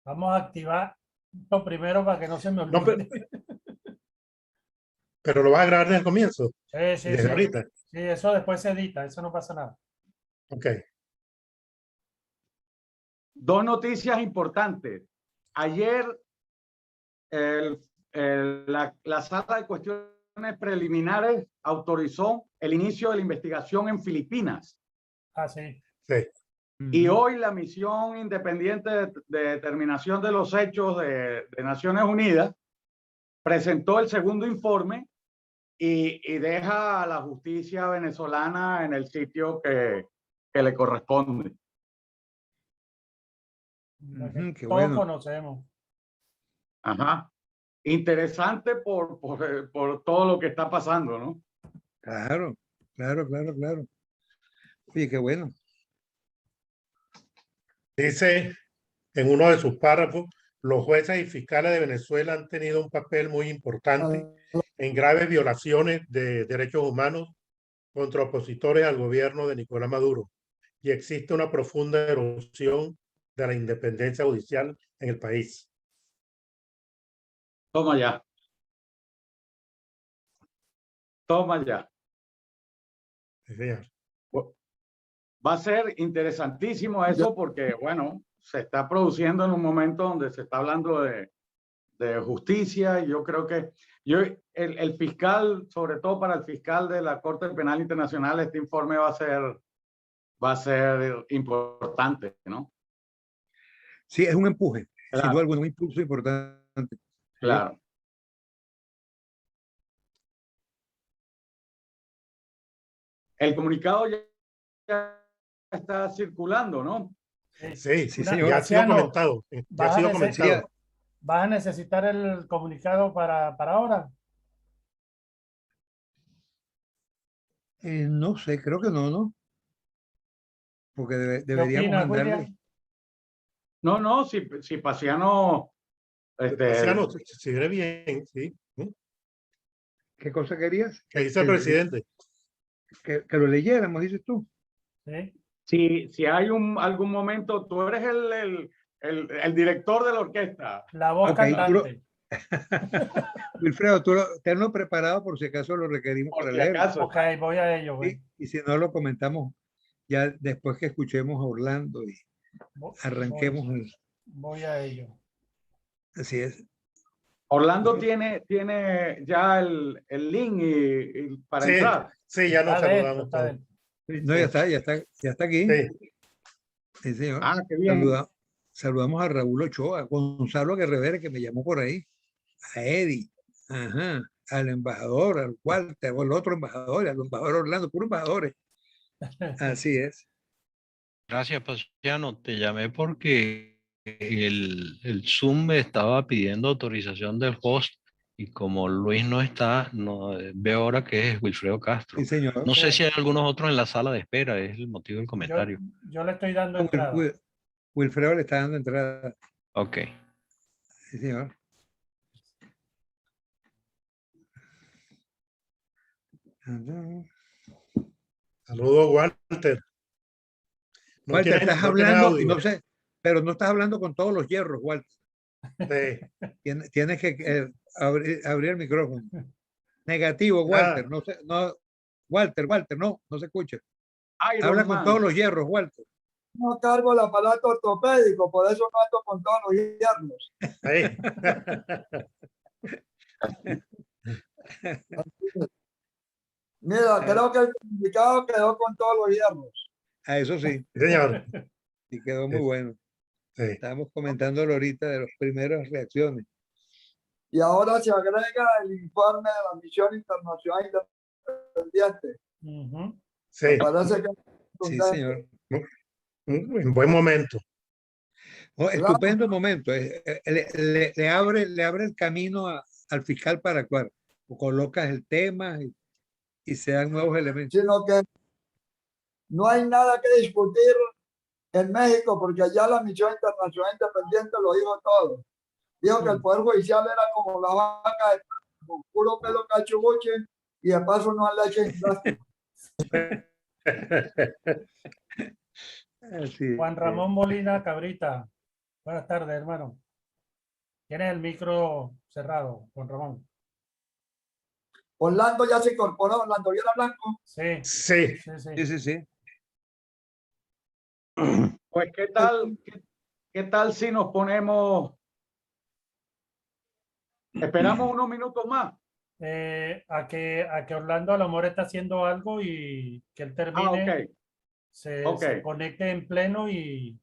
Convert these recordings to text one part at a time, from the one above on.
Vamos a activar lo primero para que no se me No, olvide. pero lo vas a grabar desde el comienzo, Sí, desde ahorita. Sí, eso después se edita, eso no pasa nada. Ok. Dos noticias importantes. Ayer la Sala de Cuestiones Preliminares autorizó el inicio de la investigación en Filipinas. Ah, sí. Sí. Y hoy la misión independiente de determinación de los hechos de Naciones Unidas presentó el segundo informe y deja a la justicia venezolana en el sitio que le corresponde. Qué bueno. todos conocemos. Ajá. Interesante por todo lo que está pasando, ¿no? Claro. Oye, qué bueno. Dice en uno de sus párrafos, los jueces y fiscales de Venezuela han tenido un papel muy importante en graves violaciones de derechos humanos contra opositores al gobierno de Nicolás Maduro y existe una profunda erosión de la independencia judicial en el país. Toma ya. Toma ya. Sí, señor. Va a ser interesantísimo eso porque, bueno, se está produciendo en un momento donde se está hablando de justicia y yo creo que el fiscal, sobre todo para el fiscal de la Corte Penal Internacional, este informe va a ser importante, ¿no? Sí, es un empuje, Claro. sin duda alguna, un impulso importante. Claro. El comunicado ya está circulando, ¿no? Sí, señor. ya ha sido comentado. Ya ha sido comentado. ¿Vas a necesitar el comunicado para ahora? No sé, creo que no. Porque deberíamos opinas, mandarle. William? No, si Paciano... Paciano, si eres bien, sí. ¿Qué cosa querías? ¿Qué dice el presidente? Que lo leyéramos, dices tú. Sí. Si hay algún momento, tú eres el director de la orquesta. La voz cantante. Wilfredo, tenlo preparado por si acaso lo requerimos Por para si leer. acaso. Ok, voy a ello. Güey. Y si no, lo comentamos ya después que escuchemos a Orlando y arranquemos. Voy a ello. Así es. Orlando tiene ya el link para entrar. Sí, ya nos saludamos todos. No, ya está aquí. Sí, señor. Ah, qué bien. Saludamos a Raúl Ochoa, a Gonzalo Guerrevere, que me llamó por ahí, a Eddie, al embajador, al Walter, o al otro embajador, al embajador Orlando, puros embajadores. Así es. Gracias, Paciano. Te llamé porque el Zoom me estaba pidiendo autorización del host y como Luis no está, veo ahora que es Wilfredo Castro. Sí, señor. No sé si hay algunos otros en la sala de espera, es el motivo del comentario. Yo le estoy dando entrada. Wilfredo le está dando entrada. Ok. Sí, señor. Saludos, Walter. Walter, estás hablando, y no sé, pero no estás hablando con todos los hierros, Walter. Sí. Tienes que abrir el micrófono. Negativo, Walter. No sé, no, Walter, no se escucha. Habla con todos los hierros, Walter. No cargo el aparato ortopédico, por eso ando con todos los hierros. Mira, creo que el comunicado quedó con todos los hierros. Eso sí. Señor. Y quedó muy bueno. Sí. Estábamos comentándolo ahorita de las primeras reacciones. Y ahora se agrega el informe de la Misión Internacional Independiente. Sí. Parece que sí, señor. En buen momento. Estupendo momento. Le abre el camino al fiscal para actuar. Colocas el tema y se dan nuevos elementos. Sino que no hay nada que discutir en México porque allá la Misión Internacional Independiente lo dijo todo. Dijo que el Poder Judicial era como la vaca de con puro pelo cachubuche y de paso no le echen plástico. Juan Ramón Molina Cabrita. Buenas tardes, hermano. Tienes el micro cerrado, Juan Ramón. Orlando ya se incorporó, Orlando Viera Blanco. Sí, Sí, sí. Sí. Pues, ¿qué tal si nos ponemos, esperamos unos minutos más? A que Orlando a lo mejor está haciendo algo y que él termine, Ok. se conecte en pleno y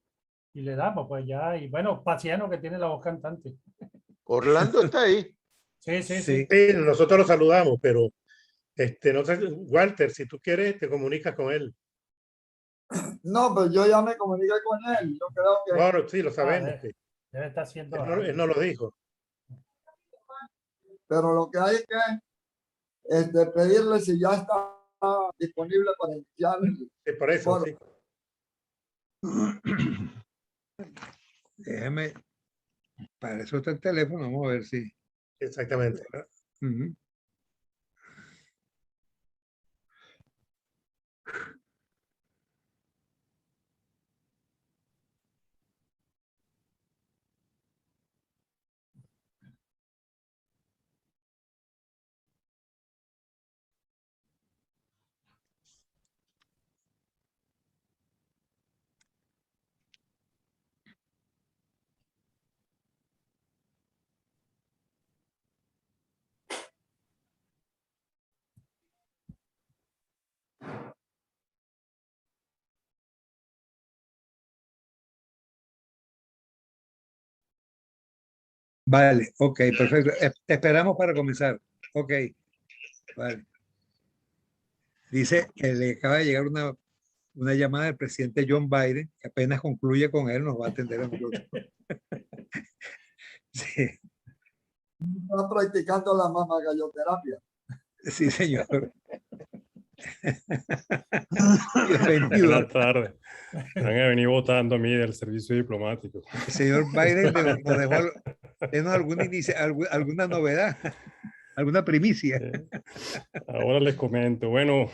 le damos, pues ya. Y bueno, Paciano que tiene la voz cantante. Orlando está ahí. Sí. sí, nosotros lo saludamos, pero no sé, Walter, si tú quieres, te comunicas con él. No, pues yo ya me comuniqué con él. Yo creo que Bueno, sí, lo sabemos. Debe estar haciendo Él no lo dijo. pero lo que hay que pedirle si ya está disponible para iniciar. Por eso, sí. Déjame, para eso está el teléfono, vamos a ver si. Exactamente. Vale, ok, perfecto. Te esperamos para comenzar. Ok, vale. Dice que le acaba de llegar una llamada del presidente John Biden, que apenas concluye con él, nos va a atender a nosotros. Sí. Está practicando la mamagalloterapia. Sí, señor. Buenas tardes. Van a venir votando a mí del servicio diplomático. El señor Biden nos dejó alguna novedad, alguna primicia. Ahora les comento. Bueno,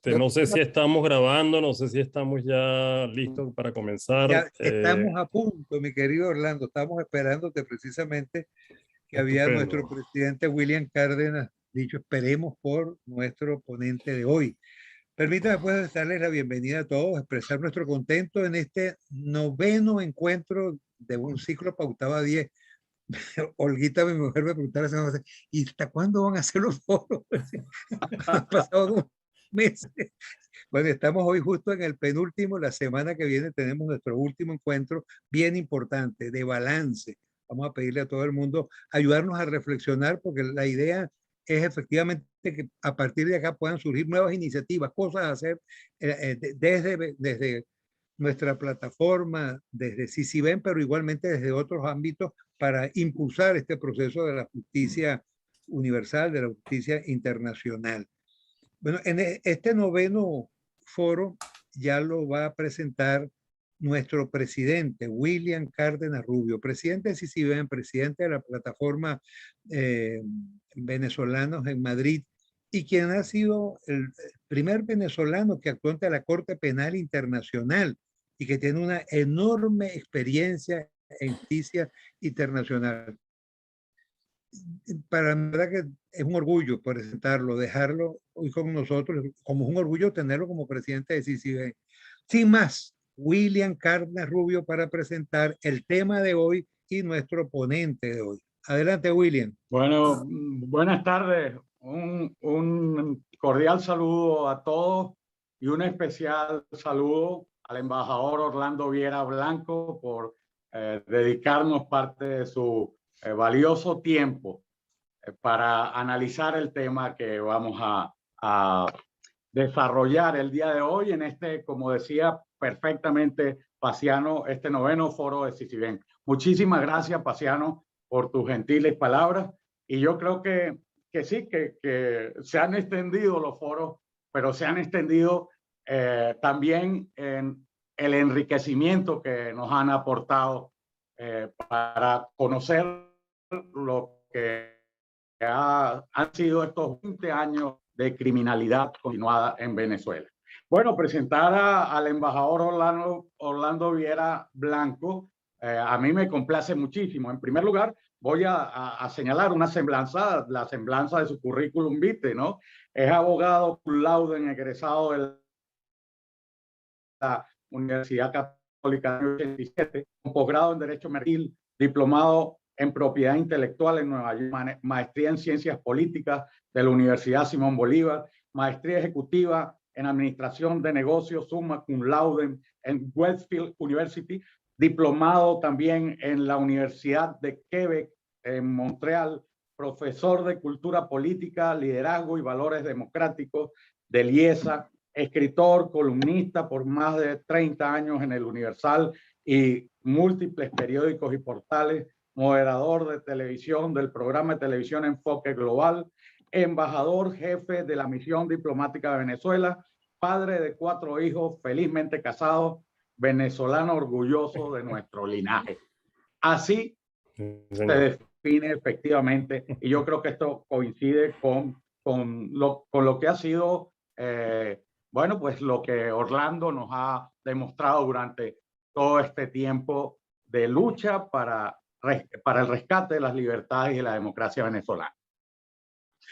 no sé si estamos grabando, no sé si estamos ya listos para comenzar. Ya estamos a punto, mi querido Orlando. Estamos esperándote precisamente que había nuestro presidente William Cárdenas dicho, esperemos por nuestro ponente de hoy. Permítame pues darles la bienvenida a todos, expresar nuestro contento en este 9º encuentro de un ciclo pautado a 10. Olguita, mi mujer, me preguntaba, ¿y hasta cuándo van a hacer los foros? Han pasado 2 meses. Bueno, estamos hoy justo en el penúltimo, la semana que viene tenemos nuestro último encuentro bien importante, de balance. Vamos a pedirle a todo el mundo ayudarnos a reflexionar, porque la idea es efectivamente que a partir de acá puedan surgir nuevas iniciativas, cosas a hacer desde nuestra plataforma, desde CICIBEN, pero igualmente desde otros ámbitos para impulsar este proceso de la justicia universal, de la justicia internacional. Bueno, en este 9º foro ya lo va a presentar nuestro presidente, William Cárdenas Rubio, presidente de CICIBEN, presidente de la plataforma Venezolanos en Madrid, y quien ha sido el primer venezolano que actuó ante la Corte Penal Internacional y que tiene una enorme experiencia en justicia internacional. Para mí, verdad que es un orgullo presentarlo, dejarlo hoy con nosotros, como es un orgullo tenerlo como presidente de CICIBEN. Sin más, William Cárdenas Rubio para presentar el tema de hoy y nuestro ponente de hoy. Adelante, William. Bueno, buenas tardes. Un cordial saludo a todos y un especial saludo al embajador Orlando Viera Blanco por dedicarnos parte de su valioso tiempo para analizar el tema que vamos a desarrollar el día de hoy en este, como decía perfectamente Paciano, este 9º foro de CICIBEN. Muchísimas gracias, Paciano, por tus gentiles palabras. Y yo creo que sí, que se han extendido los foros, pero se han extendido también en el enriquecimiento que nos han aportado para conocer lo que han sido estos 20 años de criminalidad continuada en Venezuela. Bueno, presentar al embajador Orlando Viera Blanco, a mí me complace muchísimo. En primer lugar, voy a señalar una semblanza, la semblanza de su currículum vitae, ¿no? Es abogado cum laude egresado de la Universidad Católica de 87, con posgrado en Derecho Mercantil, diplomado en Propiedad Intelectual en Nueva York, maestría en Ciencias Políticas de la Universidad Simón Bolívar, maestría ejecutiva en Administración de Negocios, summa cum laude en Westfield University, diplomado también en la Universidad de Quebec en Montreal, profesor de Cultura Política, Liderazgo y Valores Democráticos del IESA, escritor, columnista por más de 30 años en el Universal y múltiples periódicos y portales, moderador de televisión del programa de televisión Enfoque Global, embajador jefe de la misión diplomática de Venezuela, padre de 4 hijos, felizmente casado, venezolano orgulloso de nuestro linaje. Así se define efectivamente, y yo creo que esto coincide con lo que ha sido, bueno, pues lo que Orlando nos ha demostrado durante todo este tiempo de lucha para el rescate de las libertades y de la democracia venezolana.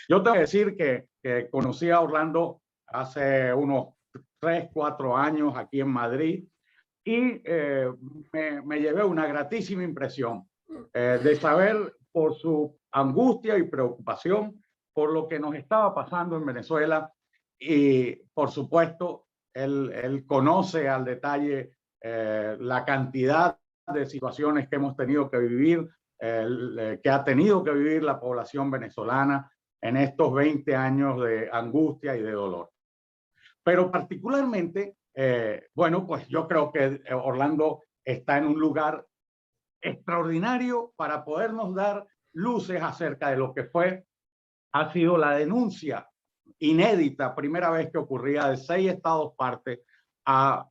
Yo tengo que decir que conocí a Orlando hace unos 3, 4 años aquí en Madrid y me llevé una gratísima impresión de saber por su angustia y preocupación por lo que nos estaba pasando en Venezuela y por supuesto él conoce al detalle la cantidad de situaciones que hemos tenido que vivir, que ha tenido que vivir la población venezolana en estos 20 años de angustia y de dolor. Pero particularmente, bueno, pues yo creo que Orlando está en un lugar extraordinario para podernos dar luces acerca de lo que ha sido la denuncia inédita, primera vez que ocurría de 6 estados parte a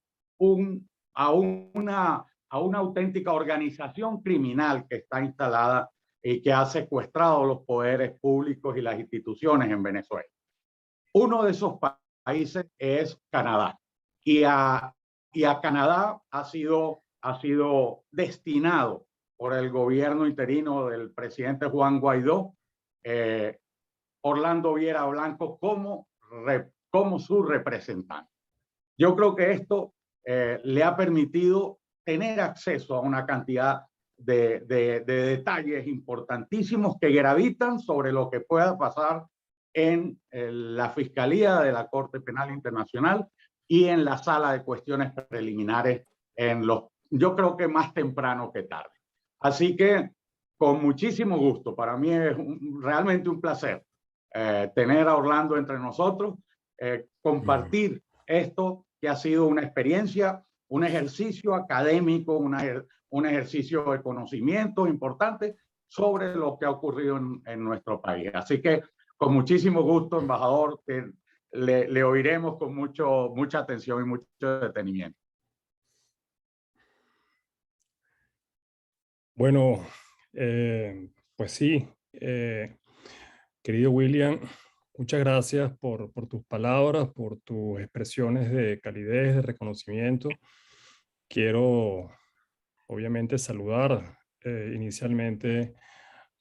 una auténtica organización criminal que está instalada y que ha secuestrado los poderes públicos y las instituciones en Venezuela. Uno de esos países es Canadá. Y a Canadá ha sido destinado por el gobierno interino del presidente Juan Guaidó, Orlando Viera Blanco como su representante. Yo creo que esto le ha permitido tener acceso a una cantidad de detalles importantísimos que gravitan sobre lo que pueda pasar en la Fiscalía de la Corte Penal Internacional y en la Sala de Cuestiones Preliminares yo creo que más temprano que tarde. Así que con muchísimo gusto, para mí es realmente un placer tener a Orlando entre nosotros, compartir esto que ha sido una experiencia, un ejercicio académico, un ejercicio de conocimiento importante sobre lo que ha ocurrido en nuestro país. Así que con muchísimo gusto, embajador, le oiremos con mucha atención y mucho detenimiento. Bueno, pues sí, querido William, muchas gracias por tus palabras, por tus expresiones de calidez, de reconocimiento. Quiero, obviamente, saludar inicialmente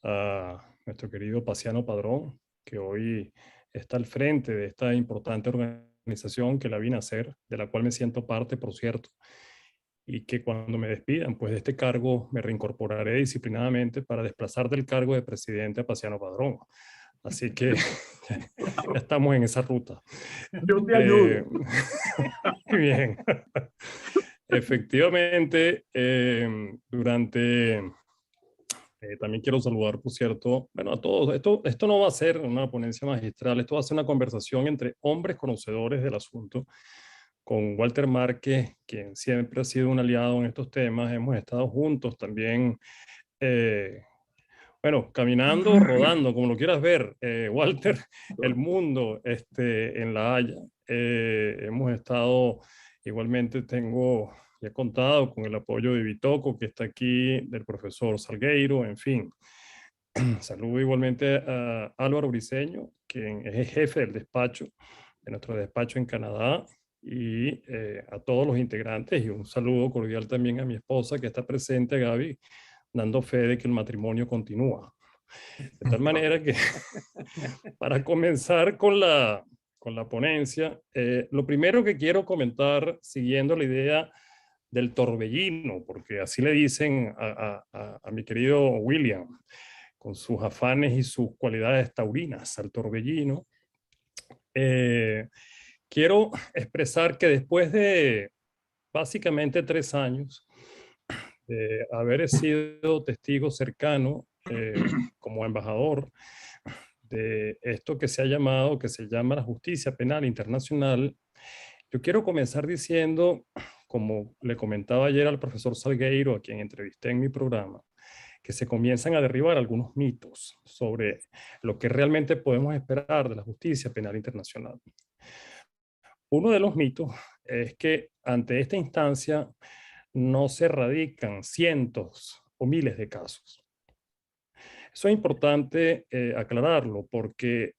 a nuestro querido Paciano Padrón, que hoy está al frente de esta importante organización que la vine a hacer, de la cual me siento parte, por cierto, y que cuando me despidan pues, de este cargo me reincorporaré disciplinadamente para desplazar del cargo de presidente a Paciano Padrón. Así que ya estamos en esa ruta. Yo te ayudo. Muy bien. Efectivamente, también quiero saludar, por cierto, bueno, a todos. Esto no va a ser una ponencia magistral, esto va a ser una conversación entre hombres conocedores del asunto, con Walter Márquez, quien siempre ha sido un aliado en estos temas. Hemos estado juntos también, bueno, caminando, rodando, como lo quieras ver, Walter, el mundo en La Haya. Hemos estado, igualmente he contado con el apoyo de Bitoco, que está aquí, del profesor Salgueiro, en fin. Saludo igualmente a Álvaro Briceño, quien es el jefe del despacho, de nuestro despacho en Canadá, y a todos los integrantes, y un saludo cordial también a mi esposa que está presente, Gaby, dando fe de que el matrimonio continúa. De tal manera que para comenzar con la ponencia, lo primero que quiero comentar, siguiendo la idea del torbellino, porque así le dicen a mi querido William, con sus afanes y sus cualidades taurinas, al torbellino, quiero expresar que después de básicamente 3 años de haber sido testigo cercano como embajador de esto que se llama la justicia penal internacional, yo quiero comenzar diciendo, como le comentaba ayer al profesor Salgueiro, a quien entrevisté en mi programa, que se comienzan a derribar algunos mitos sobre lo que realmente podemos esperar de la justicia penal internacional. Uno de los mitos es que ante esta instancia no se radican cientos o miles de casos. Eso es importante aclararlo porque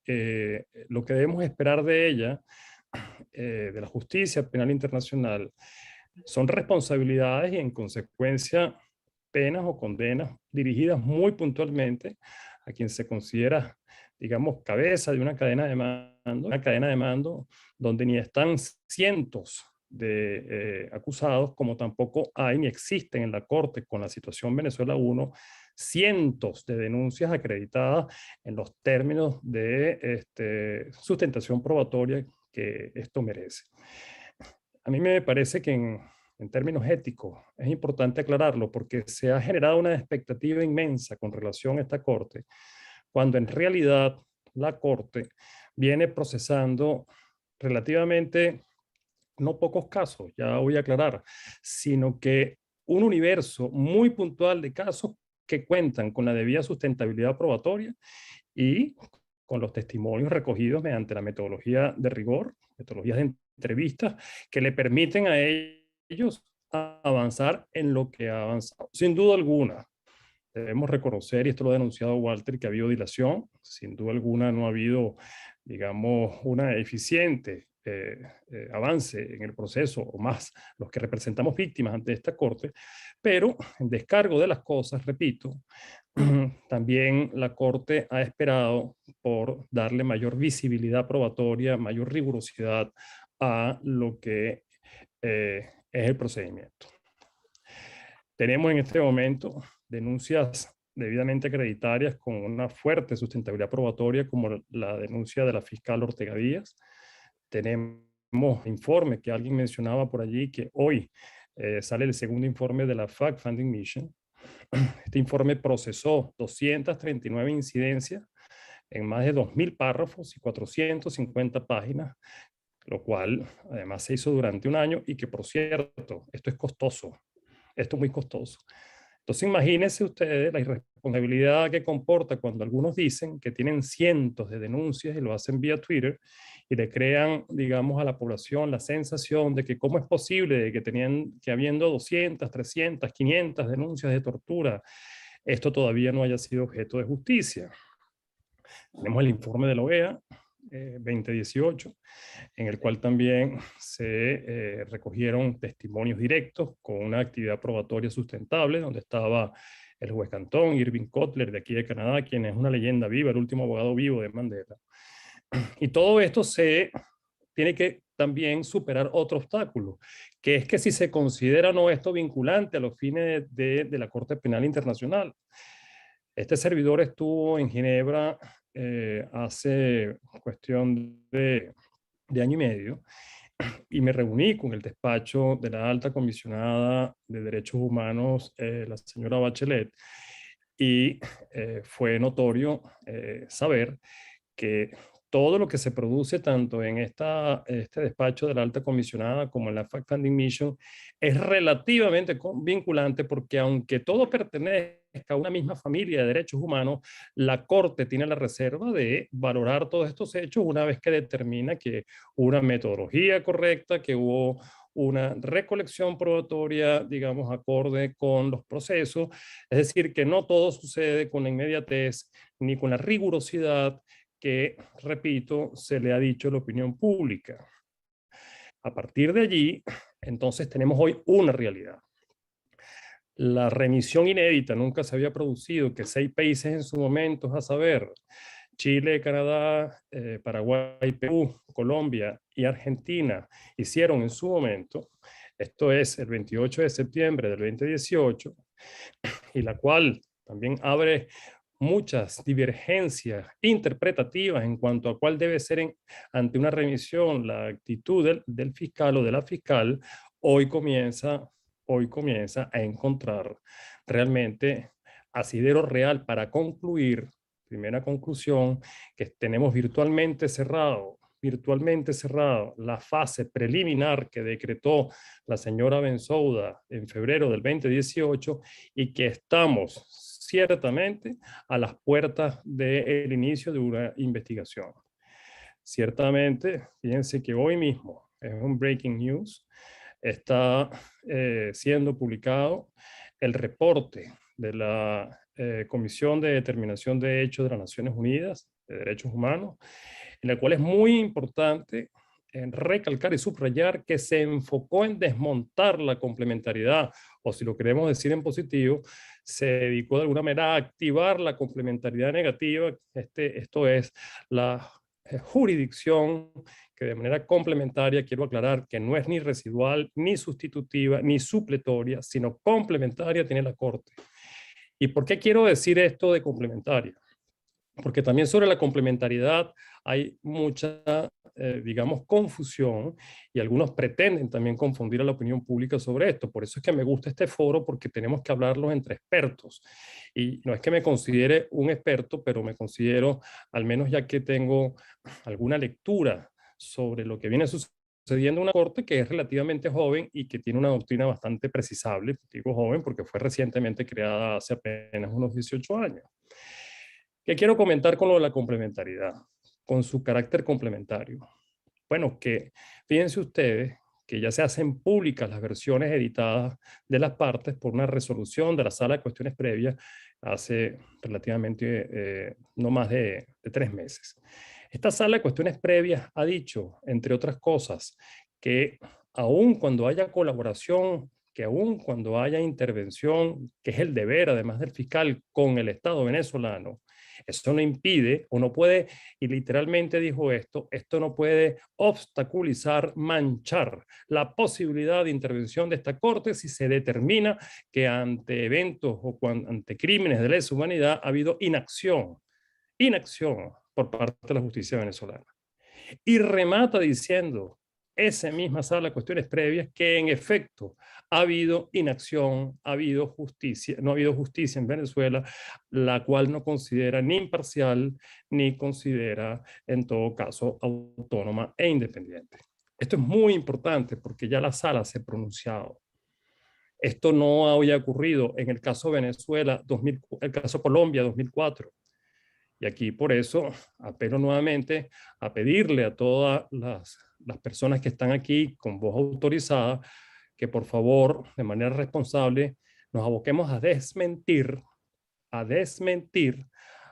lo que debemos esperar de ella, de la justicia penal internacional, son responsabilidades y en consecuencia penas o condenas dirigidas muy puntualmente a quien se considera, digamos, cabeza de una cadena de mando donde ni están cientos de acusados, como tampoco hay ni existen en la Corte con la situación Venezuela 1 cientos de denuncias acreditadas en los términos de sustentación probatoria que esto merece. A mí me parece que en términos éticos es importante aclararlo porque se ha generado una expectativa inmensa con relación a esta Corte, cuando en realidad la Corte viene procesando relativamente no pocos casos, ya voy a aclarar, sino que un universo muy puntual de casos que cuentan con la debida sustentabilidad probatoria y con los testimonios recogidos mediante la metodología de rigor, metodologías de entrevistas que le permiten a ellos avanzar en lo que ha avanzado. Sin duda alguna, debemos reconocer, y esto lo ha denunciado Walter, que ha habido dilación. Sin duda alguna no ha habido, digamos, una eficiente avance en el proceso, o más los que representamos víctimas ante esta Corte, pero en descargo de las cosas, repito, también la Corte ha esperado por darle mayor visibilidad probatoria, mayor rigurosidad a lo que es el procedimiento. Tenemos en este momento denuncias debidamente acreditarias con una fuerte sustentabilidad probatoria, como la denuncia de la fiscal Ortega Díaz. Tenemos informe que alguien mencionaba por allí, que hoy sale el segundo informe de la Fact-Finding Mission. Este informe procesó 239 incidencias en más de 2.000 párrafos y 450 páginas, lo cual además se hizo durante un año y que, por cierto, esto es costoso. Esto es muy costoso. Entonces, imagínense ustedes la irresponsabilidad que comporta cuando algunos dicen que tienen cientos de denuncias y lo hacen vía Twitter y le crean, digamos, a la población la sensación de que cómo es posible de que habiendo 200, 300, 500 denuncias de tortura, esto todavía no haya sido objeto de justicia. Tenemos el informe de la OEA 2018, en el cual también se recogieron testimonios directos con una actividad probatoria sustentable, donde estaba el juez Cantón, Irving Kotler, de aquí de Canadá, quien es una leyenda viva, el último abogado vivo de Mandela. Y todo esto se tiene que también superar otro obstáculo, que es que si se considera o no esto vinculante a los fines de la Corte Penal Internacional. Este servidor estuvo en Ginebra hace cuestión de año y medio y me reuní con el despacho de la alta comisionada de derechos humanos, la señora Bachelet, y fue notorio saber que todo lo que se produce tanto en este despacho de la alta comisionada como en la Fact-Finding Mission es relativamente vinculante, porque aunque todo pertenezca a una misma familia de derechos humanos, la Corte tiene la reserva de valorar todos estos hechos una vez que determina que hubo una metodología correcta, que hubo una recolección probatoria, digamos, acorde con los procesos. Es decir, que no todo sucede con la inmediatez ni con la rigurosidad que, repito, se le ha dicho a la opinión pública. A partir de allí, entonces tenemos hoy una realidad. La remisión inédita nunca se había producido, que 6 países en su momento, a saber, Chile, Canadá, Paraguay, Perú, Colombia y Argentina, hicieron en su momento. Esto es el 28 de septiembre del 2018, y la cual también abre muchas divergencias interpretativas en cuanto a cuál debe ser ante una remisión la actitud del fiscal o de la fiscal. Hoy comienza a encontrar realmente asidero real para concluir. Primera conclusión, que tenemos virtualmente cerrado la fase preliminar que decretó la señora Bensouda en febrero del 2018, y que estamos ciertamente a las puertas del inicio de una investigación. Ciertamente, fíjense que hoy mismo, es un breaking news, está siendo publicado el reporte de la Comisión de Determinación de Hechos de las Naciones Unidas de Derechos Humanos, en la cual es muy importante recalcar y subrayar que se enfocó en desmontar la complementariedad, o si lo queremos decir en positivo, se dedicó de alguna manera a activar la complementariedad negativa. Esto es la jurisdicción que de manera complementaria, quiero aclarar que no es ni residual, ni sustitutiva, ni supletoria, sino complementaria, tiene la Corte. ¿Y por qué quiero decir esto de complementaria? Porque también sobre la complementariedad hay mucha, digamos, confusión, y algunos pretenden también confundir a la opinión pública sobre esto. Por eso es que me gusta este foro, porque tenemos que hablarlo entre expertos. Y no es que me considere un experto, pero me considero, al menos ya que tengo alguna lectura sobre lo que viene sucediendo en una corte que es relativamente joven y que tiene una doctrina bastante precisable. Digo joven porque fue recientemente creada hace apenas unos 18 años. ¿Qué quiero comentar con lo de la complementariedad? Con su carácter complementario. Bueno, que fíjense ustedes que ya se hacen públicas las versiones editadas de las partes por una resolución de la Sala de Cuestiones Previas hace relativamente no más de 3 meses. Esta Sala de Cuestiones Previas ha dicho, entre otras cosas, que aun cuando haya colaboración, que aun cuando haya intervención, que es el deber además del fiscal con el Estado venezolano, eso no impide o no puede, y literalmente dijo esto no puede obstaculizar, manchar la posibilidad de intervención de esta Corte si se determina que ante eventos o ante crímenes de lesa humanidad ha habido inacción por parte de la justicia venezolana. Y remata diciendo esa misma Sala de Cuestiones Previas que en efecto ha habido inacción, ha habido justicia, no ha habido justicia en Venezuela, la cual no considera ni imparcial ni considera en todo caso autónoma e independiente. Esto es muy importante porque ya la sala se ha pronunciado. Esto no había ocurrido en el caso Venezuela, el caso Colombia 2004. Y aquí por eso apelo nuevamente a pedirle a todas las personas que están aquí con voz autorizada que por favor, de manera responsable, nos aboquemos a desmentir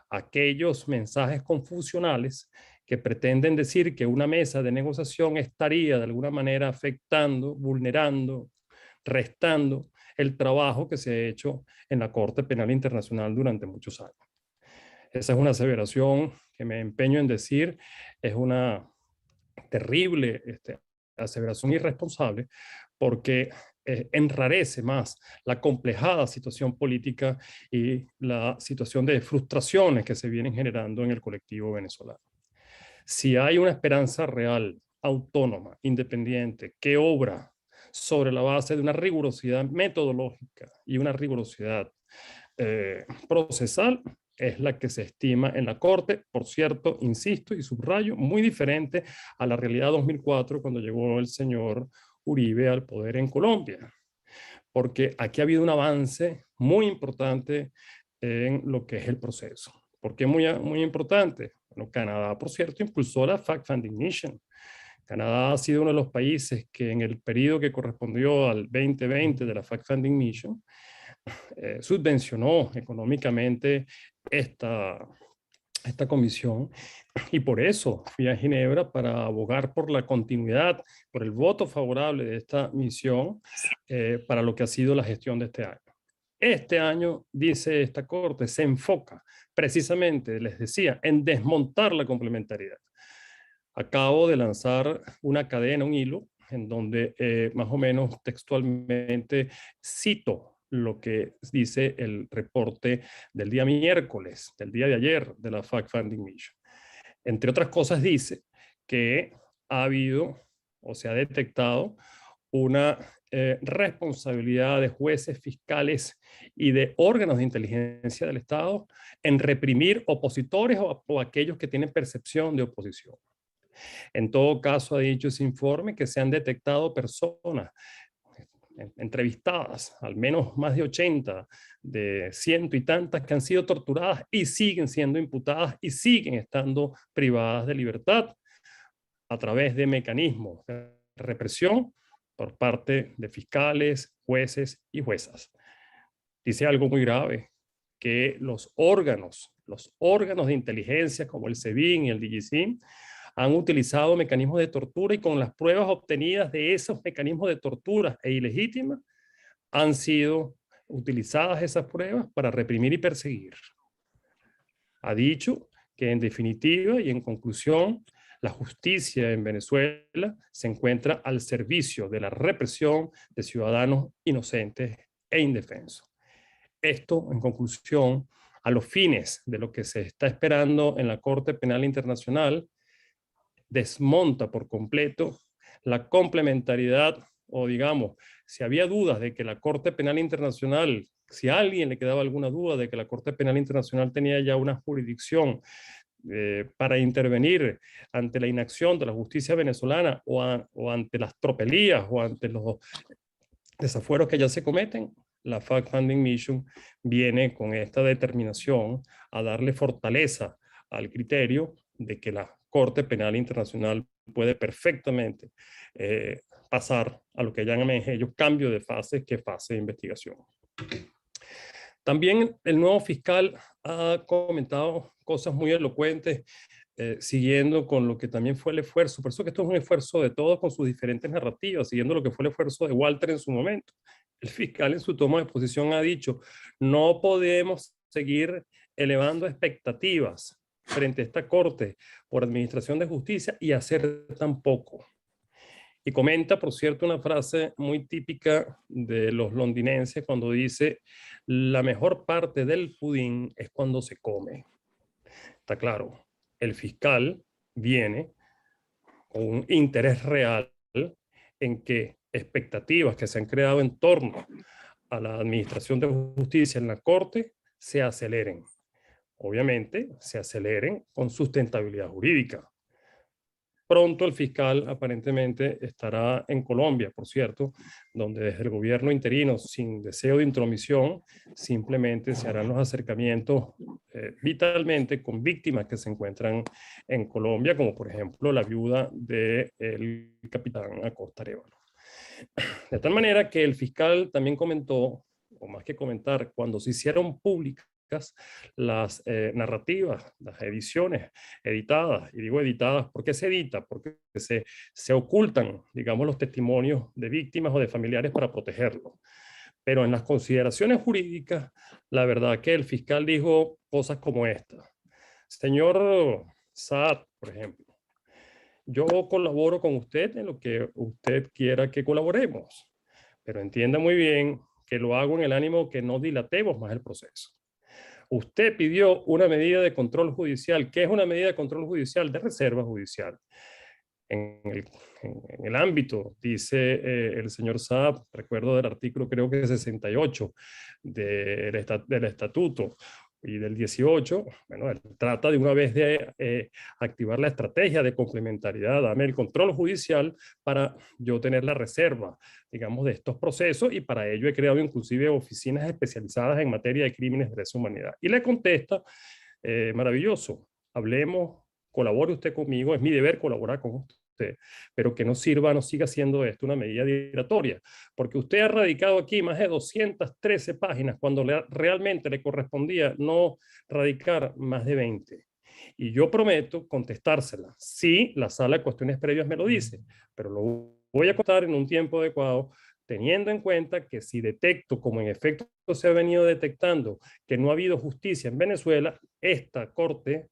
aquellos mensajes confusionales que pretenden decir que una mesa de negociación estaría de alguna manera afectando, vulnerando, restando el trabajo que se ha hecho en la Corte Penal Internacional durante muchos años. Esa es una aseveración que me empeño en decir, es una terrible aseveración irresponsable, porque enrarece más la complejada situación política y la situación de frustraciones que se vienen generando en el colectivo venezolano. Si hay una esperanza real, autónoma, independiente, que obra sobre la base de una rigurosidad metodológica y una rigurosidad procesal, es la que se estima en la Corte, por cierto, insisto y subrayo, muy diferente a la realidad 2004 cuando llegó el señor Uribe al poder en Colombia, porque aquí ha habido un avance muy importante en lo que es el proceso. ¿Por qué muy importante? Bueno, Canadá, por cierto, impulsó la Fact-Finding Mission. Canadá ha sido uno de los países que en el periodo que correspondió al 2020 de la Fact-Finding Mission subvencionó económicamente esta esta comisión, y por eso fui a Ginebra para abogar por la continuidad, por el voto favorable de esta misión para lo que ha sido la gestión de este año. Este año, dice esta Corte, se enfoca precisamente, les decía, en desmontar la complementariedad. Acabo de lanzar una cadena, un hilo, en donde más o menos textualmente cito lo que dice el reporte del día miércoles, del día de ayer, de la Fact-Finding Mission. Entre otras cosas dice que ha habido o se ha detectado una responsabilidad de jueces, fiscales y de órganos de inteligencia del Estado en reprimir opositores o aquellos que tienen percepción de oposición. En todo caso, ha dicho ese informe que se han detectado personas entrevistadas, al menos más de 80, de ciento y tantas que han sido torturadas y siguen siendo imputadas y siguen estando privadas de libertad a través de mecanismos de represión por parte de fiscales, jueces y juezas. Dice algo muy grave, que los órganos de inteligencia como el SEBIN y el DGCIN han utilizado mecanismos de tortura y con las pruebas obtenidas de esos mecanismos de tortura e ilegítimas han sido utilizadas esas pruebas para reprimir y perseguir. Ha dicho que en definitiva y en conclusión, la justicia en Venezuela se encuentra al servicio de la represión de ciudadanos inocentes e indefensos. Esto, en conclusión, a los fines de lo que se está esperando en la Corte Penal Internacional, desmonta por completo la complementariedad, o digamos, si había dudas de que la Corte Penal Internacional, si a alguien le quedaba alguna duda de que la Corte Penal Internacional tenía ya una jurisdicción para intervenir ante la inacción de la justicia venezolana o ante las tropelías o ante los desafueros que ya se cometen, la Fact-Finding Mission viene con esta determinación a darle fortaleza al criterio de que la Corte Penal Internacional puede perfectamente pasar a lo que llaman ellos cambio de fase, que es fase de investigación. También el nuevo fiscal ha comentado cosas muy elocuentes, siguiendo con lo que también fue el esfuerzo. Por eso que esto es un esfuerzo de todos con sus diferentes narrativas, siguiendo lo que fue el esfuerzo de Walter en su momento. El fiscal en su toma de posición ha dicho, no podemos seguir elevando expectativas frente a esta Corte por Administración de Justicia y hacer tan poco. Y comenta, por cierto, una frase muy típica de los londinenses cuando dice, la mejor parte del pudín es cuando se come. Está claro, el fiscal viene con un interés real en que expectativas que se han creado en torno a la administración de justicia en la Corte se aceleren. Obviamente, se aceleren con sustentabilidad jurídica. Pronto el fiscal aparentemente estará en Colombia, por cierto, donde desde el gobierno interino, sin deseo de intromisión, simplemente se harán los acercamientos vitalmente con víctimas que se encuentran en Colombia, como por ejemplo la viuda del capitán Acosta Arévalo. De tal manera que el fiscal también comentó, o más que comentar, cuando se hicieron públicas las narrativas, las ediciones editadas, y digo editadas, ¿por qué se edita? Porque se ocultan, digamos, los testimonios de víctimas o de familiares para protegerlos. Pero en las consideraciones jurídicas, la verdad que el fiscal dijo cosas como esta. Señor Saad, por ejemplo, yo colaboro con usted en lo que usted quiera que colaboremos, pero entienda muy bien que lo hago en el ánimo que no dilatemos más el proceso. Usted pidió una medida de control judicial. ¿Qué es una medida de control judicial? De reserva judicial. En el ámbito, dice el señor Saab, recuerdo del artículo creo que 68 del estatuto y del 18, bueno, él trata de una vez de activar la estrategia de complementariedad, dame el control judicial para yo tener la reserva, digamos, de estos procesos, y para ello he creado inclusive oficinas especializadas en materia de crímenes de lesa humanidad. Y le contesta, maravilloso, hablemos, colabore usted conmigo, es mi deber colaborar con usted, pero que no siga siendo esto una medida dilatoria, porque usted ha radicado aquí más de 213 páginas cuando realmente le correspondía no radicar más de 20. Y yo prometo contestársela si la sala de cuestiones previas me lo dice, pero lo voy a contar en un tiempo adecuado, teniendo en cuenta que si detecto, como en efecto se ha venido detectando, que no ha habido justicia en Venezuela, esta corte,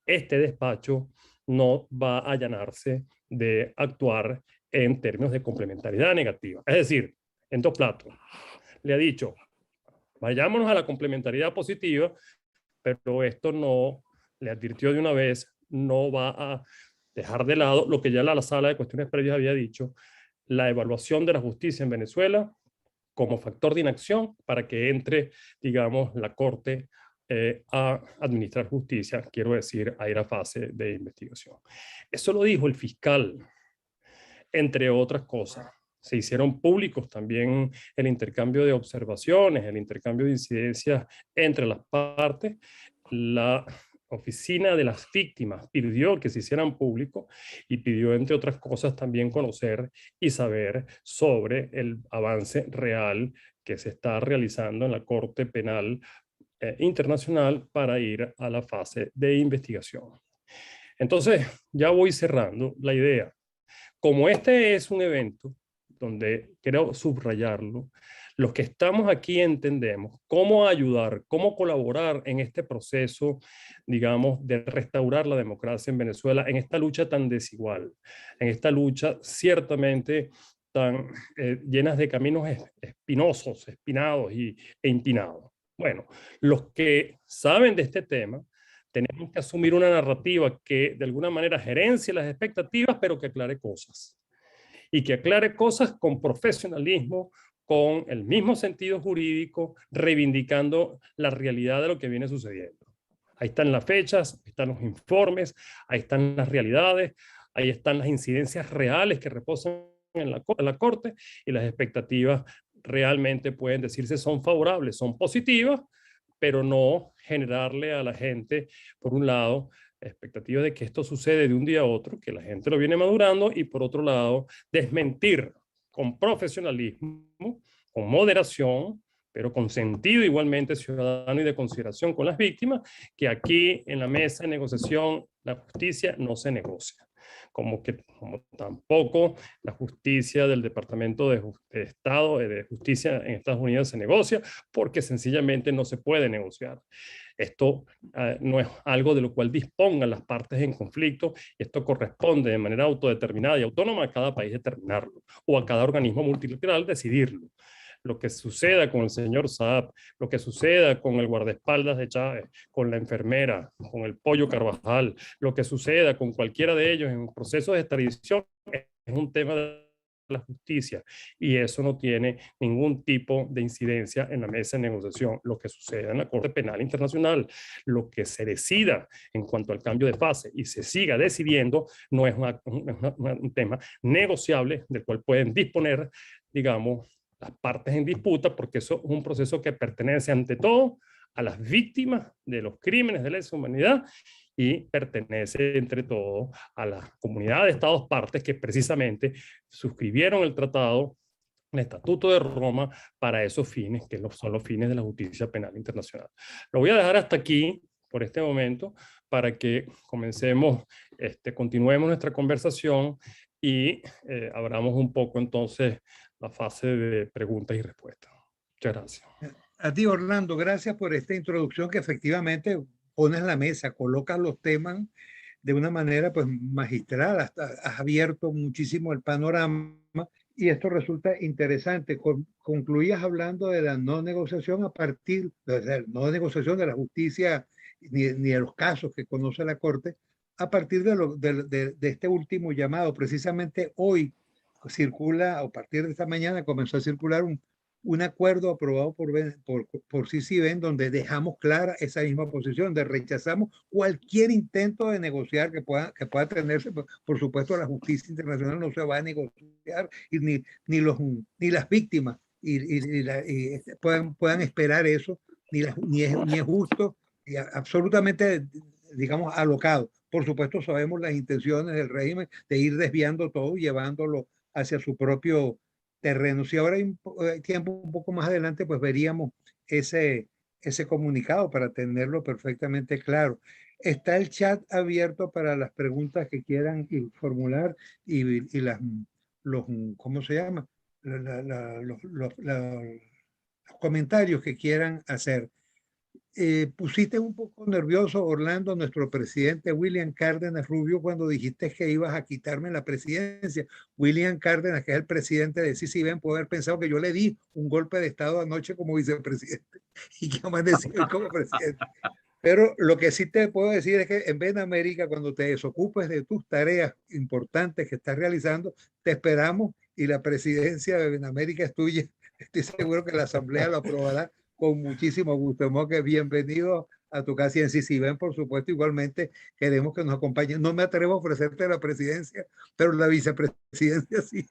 este despacho, no va a allanarse de actuar en términos de complementariedad negativa. Es decir, en dos platos. Le ha dicho, vayámonos a la complementariedad positiva, pero esto no, le advirtió de una vez, no va a dejar de lado lo que ya la sala de cuestiones previas había dicho, la evaluación de la justicia en Venezuela como factor de inacción para que entre, digamos, la Corte a administrar justicia, quiero decir, a ir a fase de investigación. Eso lo dijo el fiscal, entre otras cosas. Se hicieron públicos también el intercambio de observaciones, el intercambio de incidencias entre las partes. La oficina de las víctimas pidió que se hicieran públicos y pidió, entre otras cosas, también conocer y saber sobre el avance real que se está realizando en la Corte Penal Internacional para ir a la fase de investigación. Entonces, ya voy cerrando la idea. Como este es un evento donde quiero subrayarlo, los que estamos aquí entendemos cómo ayudar, cómo colaborar en este proceso, digamos, de restaurar la democracia en Venezuela, en esta lucha tan desigual, en esta lucha ciertamente tan llenas de caminos espinosos, espinados e empinados. Bueno, los que saben de este tema, tenemos que asumir una narrativa que de alguna manera gerencie las expectativas, pero que aclare cosas. Y que aclare cosas con profesionalismo, con el mismo sentido jurídico, reivindicando la realidad de lo que viene sucediendo. Ahí están las fechas, ahí están los informes, ahí están las realidades, ahí están las incidencias reales que reposan en la Corte, y las expectativas realmente pueden decirse son favorables, son positivas, pero no generarle a la gente, por un lado, expectativa de que esto sucede de un día a otro, que la gente lo viene madurando, y por otro lado, desmentir con profesionalismo, con moderación, pero con sentido igualmente ciudadano y de consideración con las víctimas, que aquí en la mesa de negociación la justicia no se negocia. Como tampoco la justicia del Departamento de Estado de Justicia en Estados Unidos se negocia, porque sencillamente no se puede negociar. Esto no es algo de lo cual dispongan las partes en conflicto, y esto corresponde de manera autodeterminada y autónoma a cada país determinarlo, o a cada organismo multilateral decidirlo. Lo que suceda con el señor Saab, lo que suceda con el guardaespaldas de Chávez, con la enfermera, con el Pollo Carvajal, lo que suceda con cualquiera de ellos en un proceso de extradición es un tema de la justicia, y eso no tiene ningún tipo de incidencia en la mesa de negociación. Lo que suceda en la Corte Penal Internacional, lo que se decida en cuanto al cambio de fase y se siga decidiendo, no es un tema negociable del cual pueden disponer, digamos, las partes en disputa, porque eso es un proceso que pertenece ante todo a las víctimas de los crímenes de lesa humanidad, y pertenece entre todo a la comunidad de estados partes que precisamente suscribieron el tratado, el Estatuto de Roma, para esos fines, que son los fines de la justicia penal internacional. Lo voy a dejar hasta aquí por este momento, para que comencemos, continuemos nuestra conversación y abramos un poco entonces la fase de preguntas y respuestas. Muchas gracias. A ti, Orlando, gracias por esta introducción que efectivamente pones la mesa, colocas los temas de una manera pues magistral, has abierto muchísimo el panorama, y esto resulta interesante. Concluías hablando de la no negociación a partir de la no negociación de la justicia ni de los casos que conoce la Corte, a partir de este último llamado. Precisamente hoy circula, a partir de esta mañana comenzó a circular un acuerdo aprobado por CICIBEN, donde dejamos clara esa misma posición, de rechazamos cualquier intento de negociar que pueda tenerse. Por supuesto, la justicia internacional no se va a negociar, y ni las víctimas puedan esperar eso, ni es justo, y absolutamente, digamos, alocado. Por supuesto, sabemos las intenciones del régimen de ir desviando todo y llevándolo hacia su propio terreno. Si ahora hay tiempo un poco más adelante, pues veríamos ese comunicado para tenerlo perfectamente claro. Está el chat abierto para las preguntas que quieran formular y los, ¿cómo se llama? Los comentarios que quieran hacer. Pusiste un poco nervioso, Orlando, nuestro presidente William Cárdenas Rubio, cuando dijiste que ibas a quitarme la presidencia. William Cárdenas, que es el presidente de CCBEN, puede haber pensado que yo le di un golpe de Estado anoche como vicepresidente y que amanecí hoy como presidente. Pero lo que sí te puedo decir es que en BEN América, cuando te desocupes de tus tareas importantes que estás realizando, te esperamos y la presidencia de BEN América es tuya. Estoy seguro que la Asamblea lo aprobará con muchísimo gusto. De modo que bienvenido a tu casa y en CCBEN, por supuesto, igualmente queremos que nos acompañen. No me atrevo a ofrecerte la presidencia, pero la vicepresidencia sí.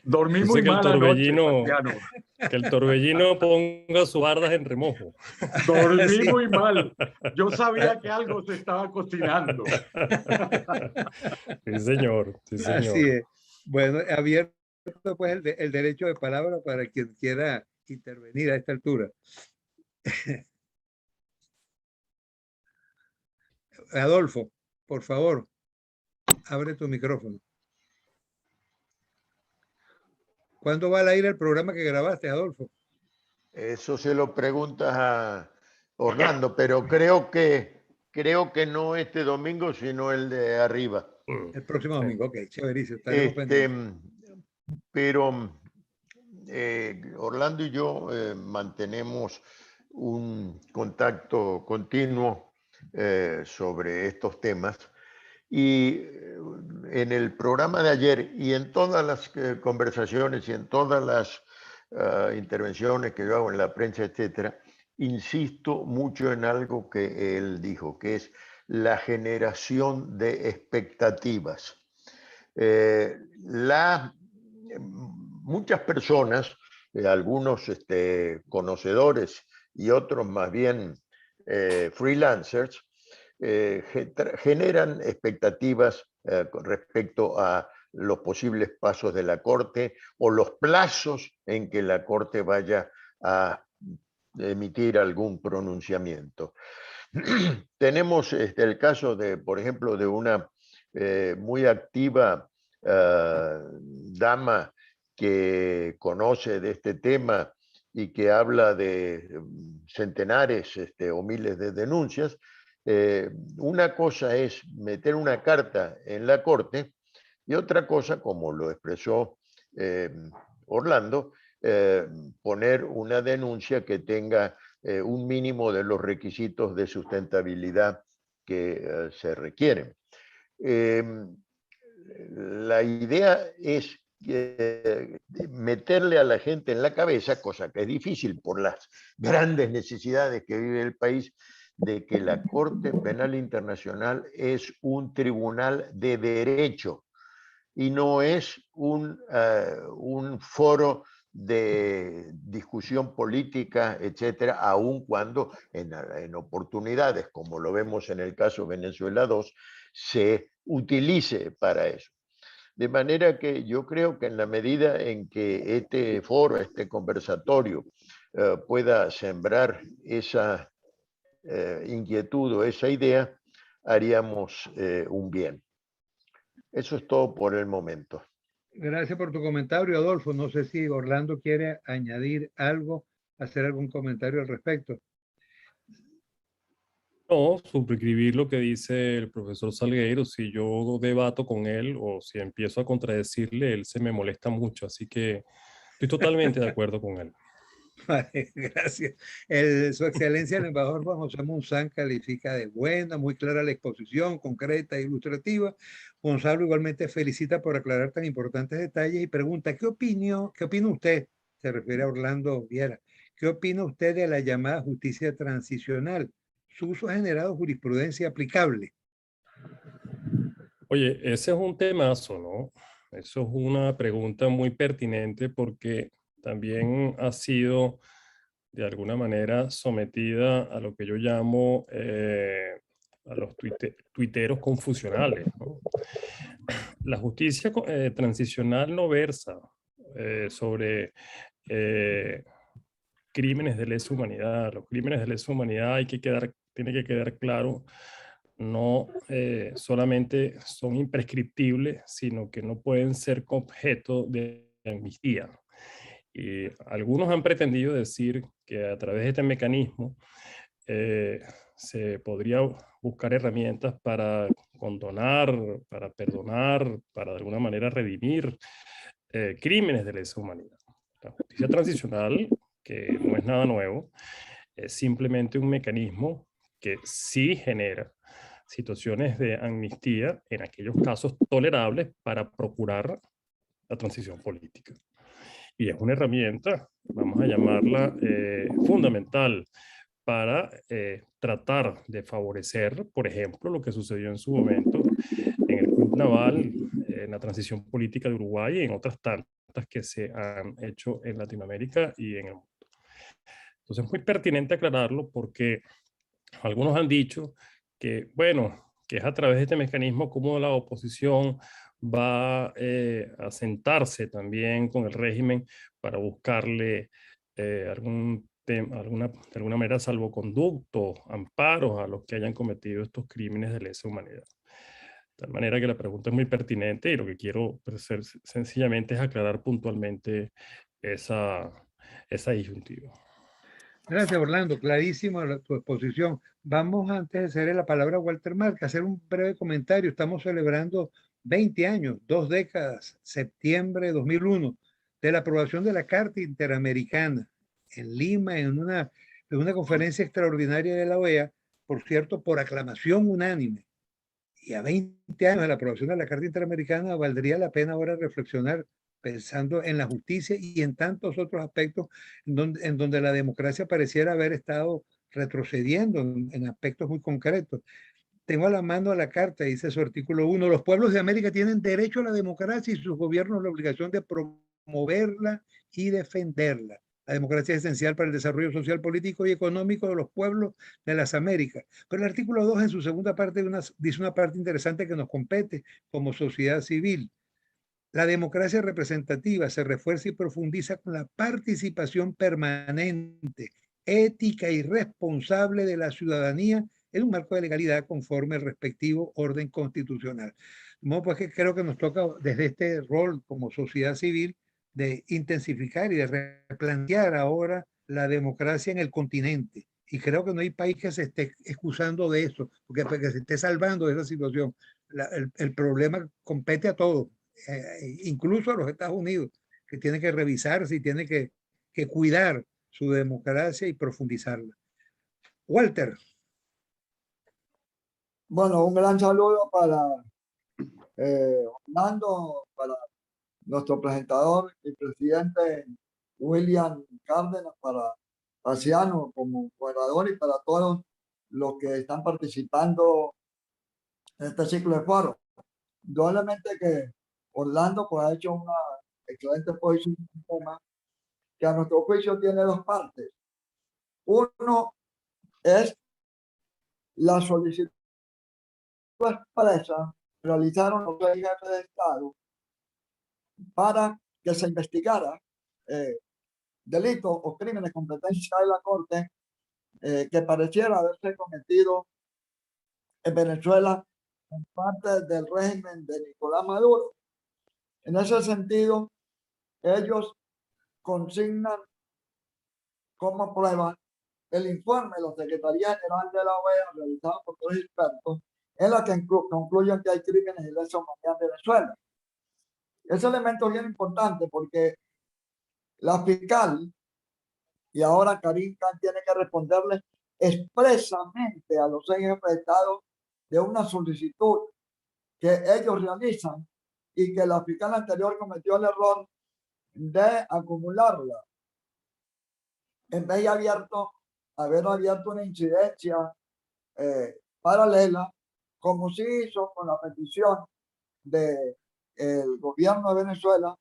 Dormí Dice muy que el mal anoche, torbellino, Tatiano. que el torbellino ponga sus bardas en remojo. Dormí Sí. muy mal. Yo sabía que algo se estaba cocinando. Sí, señor. Sí, señor. Así es. Bueno, abierto pues el derecho de palabra para quien quiera intervenir a esta altura. Adolfo, por favor, abre tu micrófono. ¿Cuándo va al aire el programa que grabaste, Adolfo? Eso se lo preguntas a Orlando, pero creo que no este domingo, sino el de arriba. El próximo domingo, ok, chéverísimo, estaremos Este, pendientes. pero Orlando y yo mantenemos un contacto continuo sobre estos temas. Y en el programa de ayer y en todas las conversaciones y en todas las intervenciones que yo hago en la prensa, etcétera, insisto mucho en algo que él dijo, que es la generación de expectativas. Muchas personas, algunos conocedores y otros más bien freelancers, generan expectativas con respecto a los posibles pasos de la Corte o los plazos en que la Corte vaya a emitir algún pronunciamiento. Tenemos el caso de, por ejemplo, de una muy activa dama que conoce de este tema y que habla de centenares o miles de denuncias. Una cosa es meter una carta en la Corte y otra cosa, como lo expresó Orlando, poner una denuncia que tenga un mínimo de los requisitos de sustentabilidad que se requieren. La idea es meterle a la gente en la cabeza, cosa que es difícil por las grandes necesidades que vive el país, de que la Corte Penal Internacional es un tribunal de derecho y no es un foro de discusión política, etcétera, aun cuando en oportunidades, como lo vemos en el caso Venezuela 2, se utilice para eso. De manera que yo creo que en la medida en que este foro, este conversatorio, pueda sembrar esa inquietud o esa idea, haríamos un bien. Eso es todo por el momento. Gracias por tu comentario, Adolfo. No sé si Orlando quiere añadir algo, hacer algún comentario al respecto. No, suscribir lo que dice el profesor Salgueiro. Si yo debato con él o si empiezo a contradecirle, él se me molesta mucho. Así que estoy totalmente de acuerdo con él. Vale, gracias. Su excelencia, el embajador Juan José Monzán, califica de buena, muy clara la exposición, concreta e ilustrativa. Gonzalo igualmente felicita por aclarar tan importantes detalles y pregunta, ¿qué opina usted? Se refiere a Orlando Viera. ¿Qué opina usted de la llamada justicia transicional? Su uso ha generado jurisprudencia aplicable. Oye, ese es un temazo, ¿no? Eso es una pregunta muy pertinente porque también ha sido de alguna manera sometida a lo que yo llamo a los tuiteros confusionales, ¿no? La justicia transicional no versa sobre crímenes de lesa humanidad. Los crímenes de lesa humanidad tiene que quedar claro no solamente son imprescriptibles, sino que no pueden ser objeto de amnistía. Y algunos han pretendido decir que a través de este mecanismo se podría buscar herramientas para condonar, para perdonar, para de alguna manera redimir crímenes de lesa humanidad. La justicia transicional, que no es nada nuevo, es simplemente un mecanismo que sí genera situaciones de amnistía en aquellos casos tolerables para procurar la transición política. Y es una herramienta, vamos a llamarla fundamental, para tratar de favorecer, por ejemplo, lo que sucedió en su momento en el Club Naval, en la transición política de Uruguay y en otras tantas que se han hecho en Latinoamérica y en el mundo. Entonces es muy pertinente aclararlo porque algunos han dicho que, bueno, que es a través de este mecanismo como la oposición va a sentarse también con el régimen para buscarle de alguna manera salvoconducto, amparos a los que hayan cometido estos crímenes de lesa humanidad. De tal manera que la pregunta es muy pertinente y lo que quiero sencillamente es aclarar puntualmente esa disyuntiva. Gracias, Orlando. Clarísima tu exposición. Vamos, antes de ceder la palabra a Walter Marca, a hacer un breve comentario. Estamos celebrando 20 años, 2 décadas, septiembre de 2001, de la aprobación de la Carta Interamericana en Lima, en una conferencia extraordinaria de la OEA, por cierto, por aclamación unánime. Y a 20 años de la aprobación de la Carta Interamericana, valdría la pena ahora reflexionar pensando en la justicia y en tantos otros aspectos en donde la democracia pareciera haber estado retrocediendo en aspectos muy concretos. Tengo a la mano la carta, dice su artículo 1, los pueblos de América tienen derecho a la democracia y sus gobiernos la obligación de promoverla y defenderla. La democracia es esencial para el desarrollo social, político y económico de los pueblos de las Américas. Pero el artículo 2 en su segunda parte dice una parte interesante que nos compete como sociedad civil. La democracia representativa se refuerza y profundiza con la participación permanente, ética y responsable de la ciudadanía en un marco de legalidad conforme al respectivo orden constitucional. De modo pues que creo que nos toca desde este rol como sociedad civil de intensificar y de replantear ahora la democracia en el continente. Y creo que no hay país que se esté excusando de eso, porque se esté salvando de esa situación. El problema compete a todos. Incluso a los Estados Unidos, que tiene que revisarse y tiene que cuidar su democracia y profundizarla. Walter. Bueno, un gran saludo para Orlando, para nuestro presentador y presidente William Cárdenas, para Paciano como orador y para todos los que están participando en este ciclo de foros. Indudablemente que Orlando pues, ha hecho una excelente exposición de un tema que a nuestro juicio tiene 2 partes. Uno es la solicitud expresa realizaron los 6 jefes de Estado para que se investigara delitos o crímenes de competencia de la Corte que pareciera haberse cometido en Venezuela en parte del régimen de Nicolás Maduro. En ese sentido, ellos consignan como prueba el informe de la Secretaría General de la OEA realizado por 3 expertos en la que concluyen que hay crímenes de lesa humanidad en Venezuela. Ese elemento es bien importante porque la fiscal, y ahora Karim Khan tiene que responderle expresamente a los 6 jefes de Estado de una solicitud que ellos realizan y que la fiscal anterior cometió el error de acumularla en vez de haber abierto una incidencia paralela, como se hizo con la petición del gobierno de Venezuela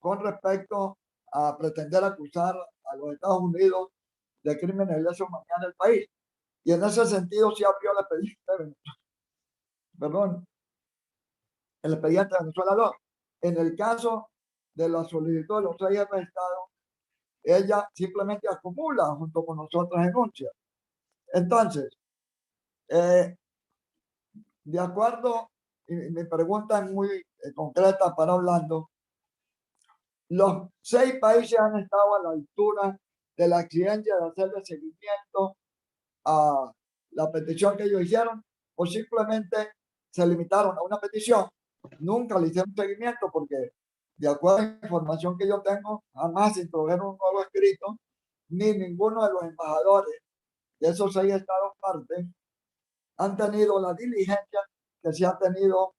con respecto a pretender acusar a los Estados Unidos de crímenes de lesa humanidad en el país. Y en ese sentido se abrió el expediente de Venezuela. Perdón, el expediente de Venezuela 2. En el caso de la solicitud de los 6 jefes de Estado, ella simplemente acumula junto con nosotras denuncias. Entonces, De acuerdo, y mi pregunta es muy concreta para Orlando. Los 6 países han estado a la altura de la exigencia de hacerle seguimiento a la petición que ellos hicieron, o simplemente se limitaron a una petición. Nunca le hicieron seguimiento porque, de acuerdo a la información que yo tengo, jamás introdujeron un nuevo escrito, ni ninguno de los embajadores de esos 6 estados partes han tenido la diligencia que se han tenido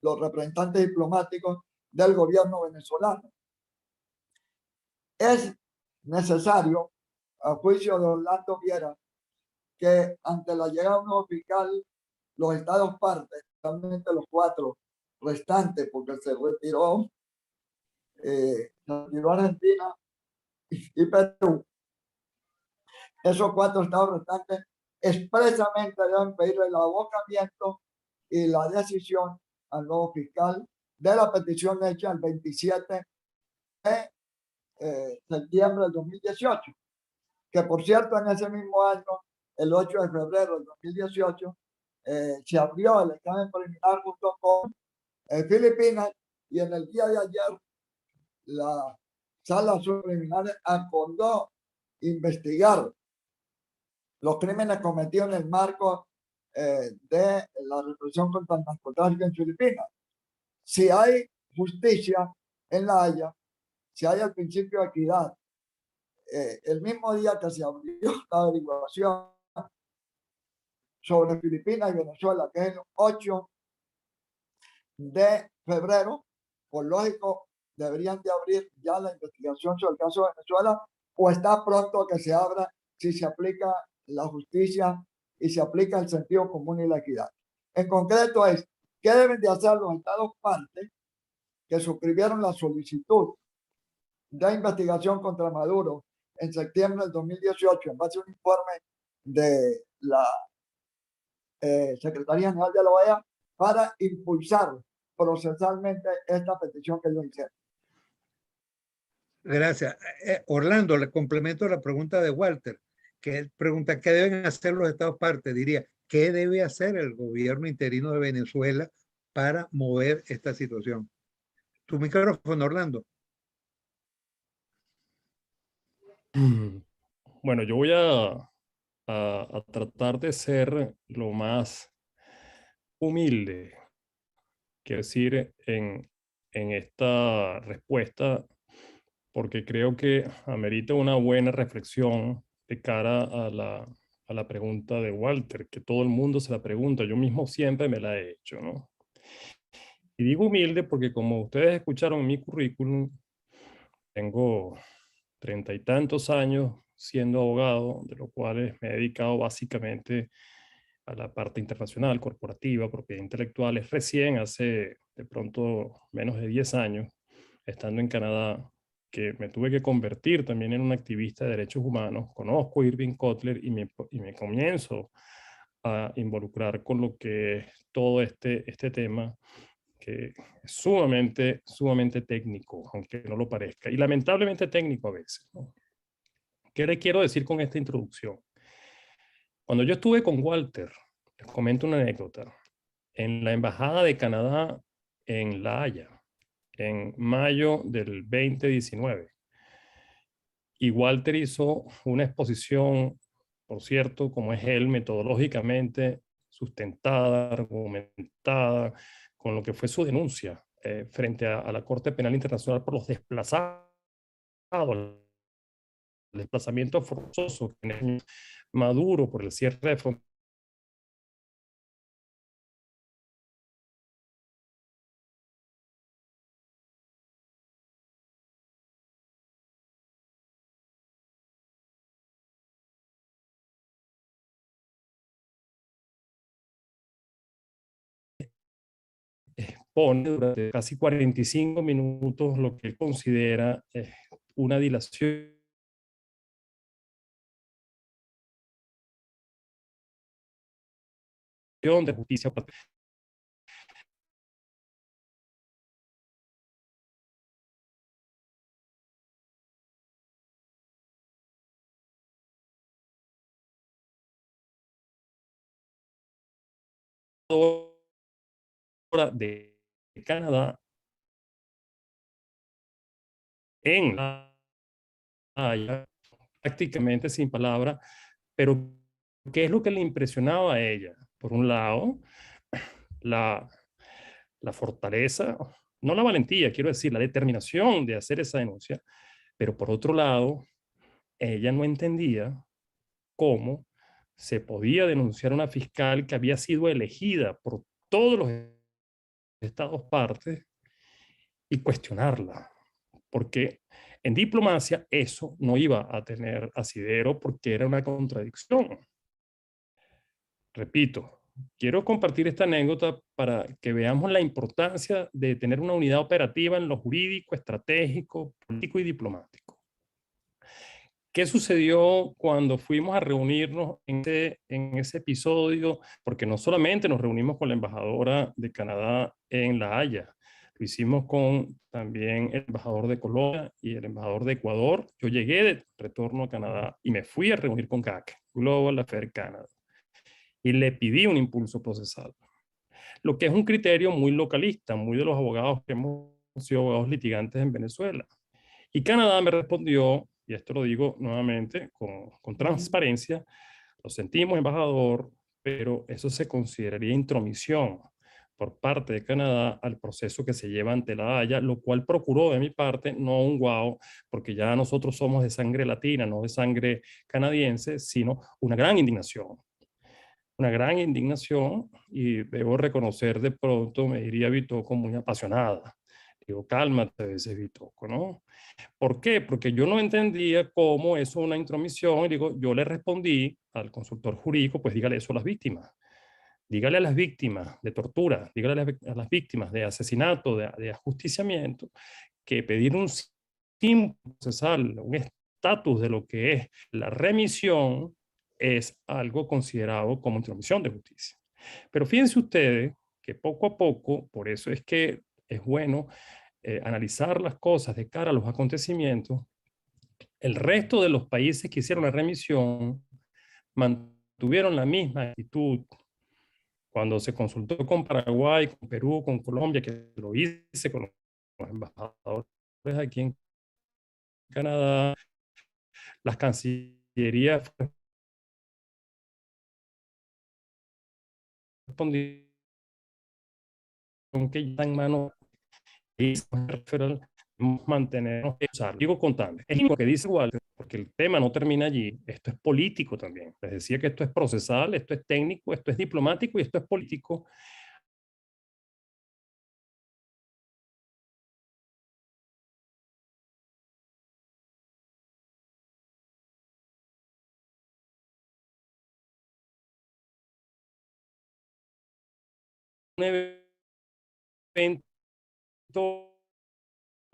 los representantes diplomáticos del gobierno venezolano. Es necesario, a juicio de Orlando Viera, que ante la llegada de un nuevo fiscal, los estados partes, realmente los 4 restantes, porque se retiró Argentina y Perú, esos 4 estados restantes expresamente deben pedir el abocamiento y la decisión al nuevo fiscal de la petición hecha el 27 de septiembre del 2018, que por cierto en ese mismo año, el 8 de febrero del 2018, se abrió el examen preliminar junto con Filipinas, y en el día de ayer la sala preliminar acordó investigar los crímenes cometidos en el marco de la represión contra el narcotráfico en Filipinas. Si hay justicia en La Haya, si hay el principio de equidad, el mismo día que se abrió la averiguación sobre Filipinas y Venezuela, que es el 8 de febrero, por lógico, deberían de abrir ya la investigación sobre el caso de Venezuela, o está pronto que se abra si se aplica la justicia y se aplica el sentido común y la equidad. En concreto es, ¿qué deben de hacer los estados partes que suscribieron la solicitud de investigación contra Maduro en septiembre del 2018 en base a un informe de la Secretaría General de la OEA para impulsar procesalmente esta petición que yo hice? Gracias. Orlando, le complemento la pregunta de Walter, que él pregunta qué deben hacer los estados partes. Diría, ¿qué debe hacer el gobierno interino de Venezuela para mover esta situación? Tu micrófono, Orlando. Bueno, yo voy a tratar de ser lo más humilde, quiero decir, en esta respuesta, porque creo que amerita una buena reflexión de cara a la pregunta de Walter, que todo el mundo se la pregunta, yo mismo siempre me la he hecho, ¿no? Y digo humilde porque como ustedes escucharon en mi currículum, tengo 30 y tantos años siendo abogado, de los cuales me he dedicado básicamente a la parte internacional, corporativa, propiedad intelectual. Es recién, hace de pronto menos de 10 años, estando en Canadá, que me tuve que convertir también en un activista de derechos humanos. Conozco a Irving Kotler y me comienzo a involucrar con lo que es todo este tema, que es sumamente técnico, aunque no lo parezca, y lamentablemente técnico a veces, ¿no? ¿Qué le quiero decir con esta introducción? Cuando yo estuve con Walter, les comento una anécdota, en la Embajada de Canadá en La Haya, en mayo del 2019, y Walter hizo una exposición, por cierto, como es él, metodológicamente sustentada, argumentada, con lo que fue su denuncia frente a la Corte Penal Internacional por los desplazados, el desplazamiento forzoso que en Maduro por el cierre de fronteras. Expone durante casi 45 minutos lo que él considera una dilación de justicia. de Canadá en La Haya, prácticamente sin palabra, pero ¿qué es lo que le impresionaba a ella? Por un lado, la fortaleza, no la valentía, quiero decir, la determinación de hacer esa denuncia, pero por otro lado, ella no entendía cómo se podía denunciar a una fiscal que había sido elegida por todos los estados partes y cuestionarla, porque en diplomacia eso no iba a tener asidero porque era una contradicción. Repito, quiero compartir esta anécdota para que veamos la importancia de tener una unidad operativa en lo jurídico, estratégico, político y diplomático. ¿Qué sucedió cuando fuimos a reunirnos en ese episodio? Porque no solamente nos reunimos con la embajadora de Canadá en La Haya, lo hicimos con también el embajador de Colombia y el embajador de Ecuador. Yo llegué de retorno a Canadá y me fui a reunir con GAC, Global Affairs Canada, y le pedí un impulso procesal. Lo que es un criterio muy localista, muy de los abogados que hemos sido abogados litigantes en Venezuela. Y Canadá me respondió, y esto lo digo nuevamente con transparencia, lo sentimos, embajador, pero eso se consideraría intromisión por parte de Canadá al proceso que se lleva ante la Haya, lo cual procuró de mi parte no un guau, porque ya nosotros somos de sangre latina, no de sangre canadiense, sino una gran indignación. Una gran indignación, y debo reconocer de pronto, me diría Bitoco, muy apasionada. Digo, cálmate a veces, Bitoco, ¿no? ¿Por qué? Porque yo no entendía cómo eso es una intromisión. Y digo, yo le respondí al consultor jurídico, pues dígale eso a las víctimas. Dígale a las víctimas de tortura, dígale a las víctimas de asesinato, de ajusticiamiento, que pedir un simple procesal, un estatus de lo que es la remisión, es algo considerado como intromisión de justicia. Pero fíjense ustedes que poco a poco, por eso es que es bueno analizar las cosas de cara a los acontecimientos, el resto de los países que hicieron la remisión mantuvieron la misma actitud. Cuando se consultó con Paraguay, con Perú, con Colombia, que lo hice con los embajadores aquí en Canadá, las cancillerías respondieron que ya en mano mantenernos que usar. Digo contable. Es lo que dice Walter, porque el tema no termina allí. Esto es político también. Les decía que esto es procesal, esto es técnico, esto es diplomático y esto es político. Un evento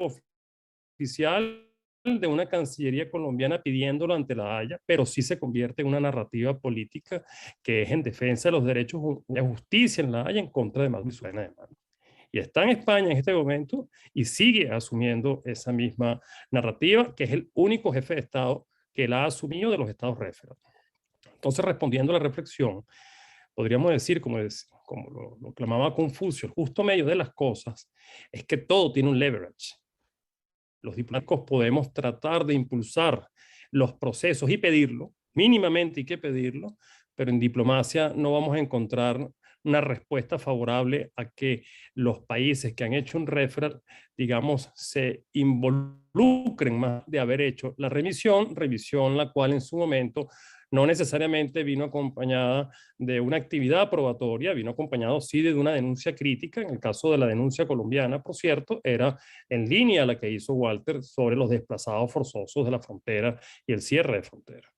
oficial de una cancillería colombiana pidiéndolo ante la Haya, pero sí se convierte en una narrativa política que es en defensa de los derechos de justicia en la Haya en contra de Maduro y Suena de Mano. Y está en España en este momento y sigue asumiendo esa misma narrativa, que es el único jefe de Estado que la ha asumido de los estados referentes. Entonces, respondiendo a la reflexión, podríamos decir, como lo clamaba Confucio, el justo medio de las cosas es que todo tiene un leverage. Los diplomáticos podemos tratar de impulsar los procesos y pedirlo, mínimamente hay que pedirlo, pero en diplomacia no vamos a encontrar una respuesta favorable a que los países que han hecho un referral, digamos, se involucren más de haber hecho la revisión la cual en su momento no necesariamente vino acompañada de una actividad probatoria, vino acompañado sí de una denuncia crítica. En el caso de la denuncia colombiana, por cierto, era en línea la que hizo Walter sobre los desplazados forzosos de la frontera y el cierre de frontera.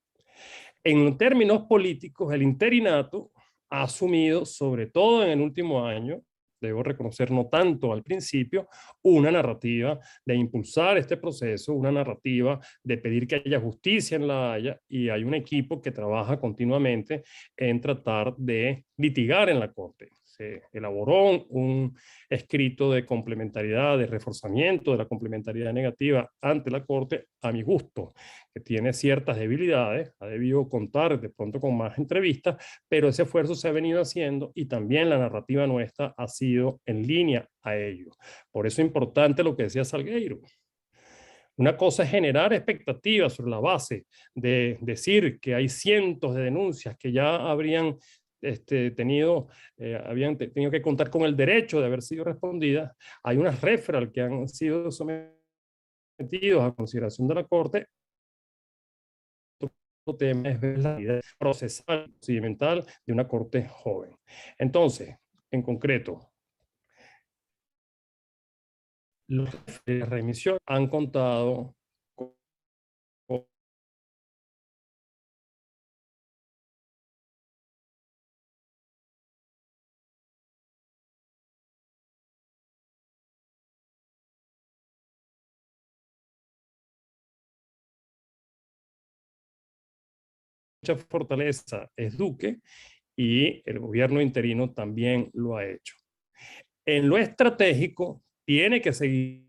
En términos políticos, el interinato ha asumido, sobre todo en el último año, debo reconocer no tanto al principio, una narrativa de impulsar este proceso, una narrativa de pedir que haya justicia en La Haya, y hay un equipo que trabaja continuamente en tratar de litigar en la Corte. se elaboró un escrito de complementariedad, de reforzamiento de la complementariedad negativa ante la Corte, a mi gusto, que tiene ciertas debilidades, ha debido contar de pronto con más entrevistas, pero ese esfuerzo se ha venido haciendo y también la narrativa nuestra ha sido en línea a ello. Por eso es importante lo que decía Salgueiro. Una cosa es generar expectativas sobre la base de decir que hay cientos de denuncias que ya habrían habían tenido que contar con el derecho de haber sido respondidas. Hay unas referral que han sido sometidos a consideración de la Corte. Otro tema es ver la vida procesal, procedimental de una Corte joven. Entonces, en concreto, los de remisión han contado con mucha fortaleza es Duque, y el gobierno interino también lo ha hecho. En lo estratégico, tiene que seguir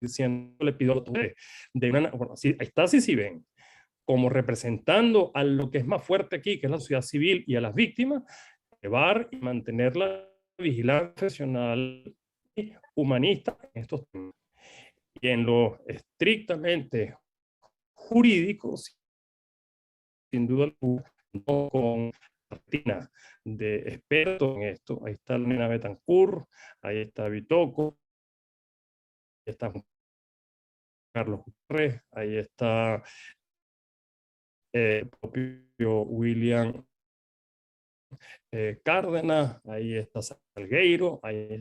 diciendo, le pido a ustedes, bueno, ahí está ven, como representando a lo que es más fuerte aquí, que es la sociedad civil, y a las víctimas, llevar y mantener la vigilancia profesional y humanista en estos temas. Y en lo estrictamente jurídico, sin duda alguna, no con rutina de expertos en esto. Ahí está Nena Betancourt, ahí está Bitoco, ahí está Carlos Gutiérrez, ahí está el propio William Cárdenas, ahí está Salgueiro, ahí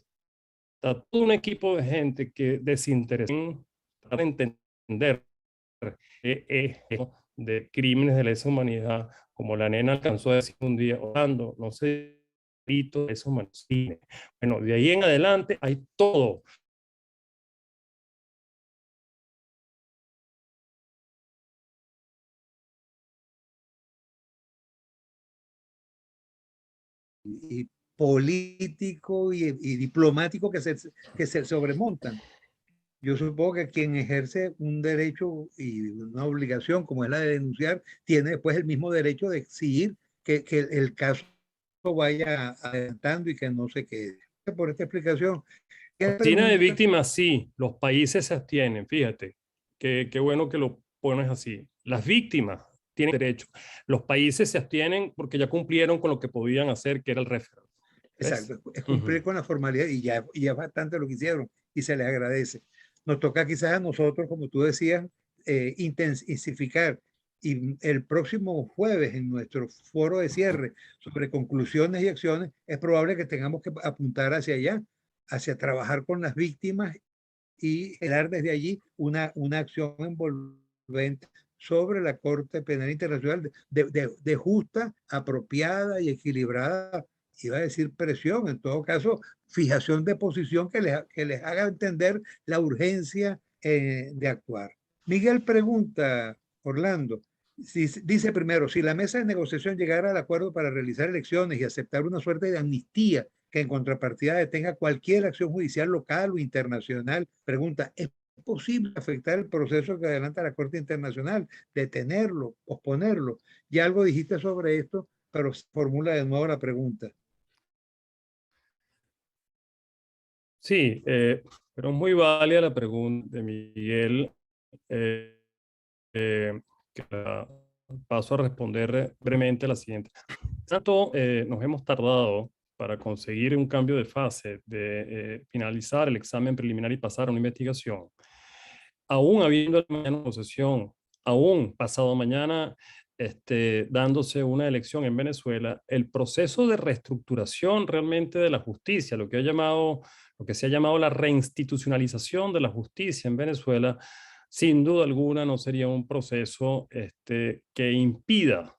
está todo un equipo de gente que desinteresada para entender de crímenes de lesa humanidad, como la nena alcanzó a decir un día, Orlando, no sé, eso humanidad. Bueno, de ahí en adelante hay todo. Y político y diplomático que se sobremontan. Yo supongo que quien ejerce un derecho y una obligación como es la de denunciar, tiene después el mismo derecho de exigir que el caso vaya adelantando y que no se quede. Por esta explicación. Oficina de víctimas, sí, los países se abstienen, fíjate, qué bueno que lo pones así. Las víctimas tienen derecho. Los países se abstienen porque ya cumplieron con lo que podían hacer, que era el referéndum. Exacto, es cumplir con la formalidad y ya bastante lo que hicieron y se les agradece. Nos toca quizás a nosotros, como tú decías, intensificar, y el próximo jueves en nuestro foro de cierre sobre conclusiones y acciones es probable que tengamos que apuntar hacia allá, hacia trabajar con las víctimas y generar desde allí una acción envolvente sobre la Corte Penal Internacional de justa, apropiada y equilibrada, iba a decir presión, en todo caso, fijación de posición que les haga entender la urgencia de actuar. Miguel pregunta, Orlando, dice primero, si la mesa de negociación llegara al acuerdo para realizar elecciones y aceptar una suerte de amnistía que en contrapartida detenga cualquier acción judicial local o internacional, pregunta, ¿es posible afectar el proceso que adelanta la Corte Internacional, detenerlo, posponerlo? Ya algo dijiste sobre esto, pero formula de nuevo la pregunta. Sí, pero es muy válida la pregunta de Miguel, que paso a responder brevemente la siguiente. Tanto nos hemos tardado para conseguir un cambio de fase, de finalizar el examen preliminar y pasar a una investigación, aún habiendo mañana posesión, aún pasado mañana dándose una elección en Venezuela, el proceso de reestructuración realmente de la justicia, lo que se ha llamado la reinstitucionalización de la justicia en Venezuela, sin duda alguna no sería un proceso que impida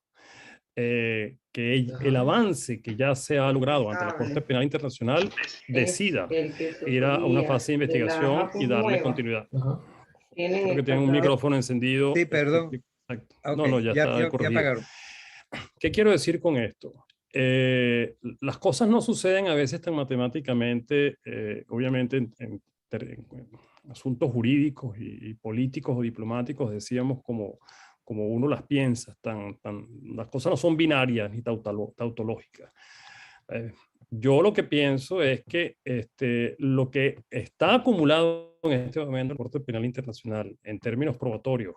que el avance que ya se ha logrado ante la Corte Penal Internacional decida ir a una fase de investigación y darle continuidad. Creo que tienen un micrófono encendido. Sí, perdón. Exacto. Okay, no, ya está corregido. Ya pagaron. ¿Qué quiero decir con esto? las cosas no suceden a veces tan matemáticamente, obviamente en asuntos jurídicos y políticos o diplomáticos, decíamos, como uno las piensa. Las cosas no son binarias ni tautológicas. Yo lo que pienso es que lo que está acumulado en este momento en la Corte Penal Internacional, en términos probatorios,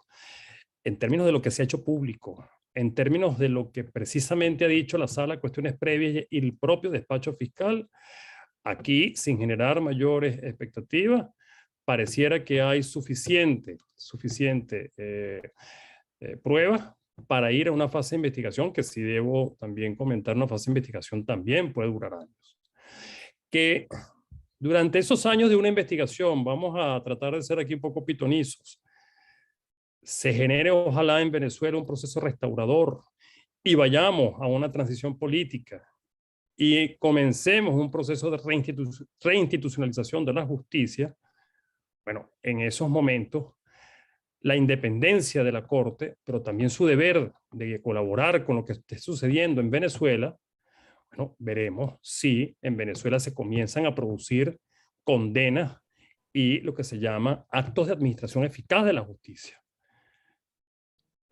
en términos de lo que se ha hecho público, en términos de lo que precisamente ha dicho la Sala de Cuestiones Previas y el propio despacho fiscal, aquí, sin generar mayores expectativas, pareciera que hay suficiente pruebas para ir a una fase de investigación, que si debo también comentar, una fase de investigación también puede durar años. Que durante esos años de una investigación, vamos a tratar de ser aquí un poco pitonizos, se genere ojalá en Venezuela un proceso restaurador y vayamos a una transición política y comencemos un proceso de reinstitucionalización de la justicia. Bueno, en esos momentos, la independencia de la Corte, pero también su deber de colaborar con lo que esté sucediendo en Venezuela, bueno, veremos si en Venezuela se comienzan a producir condenas y lo que se llama actos de administración eficaz de la justicia.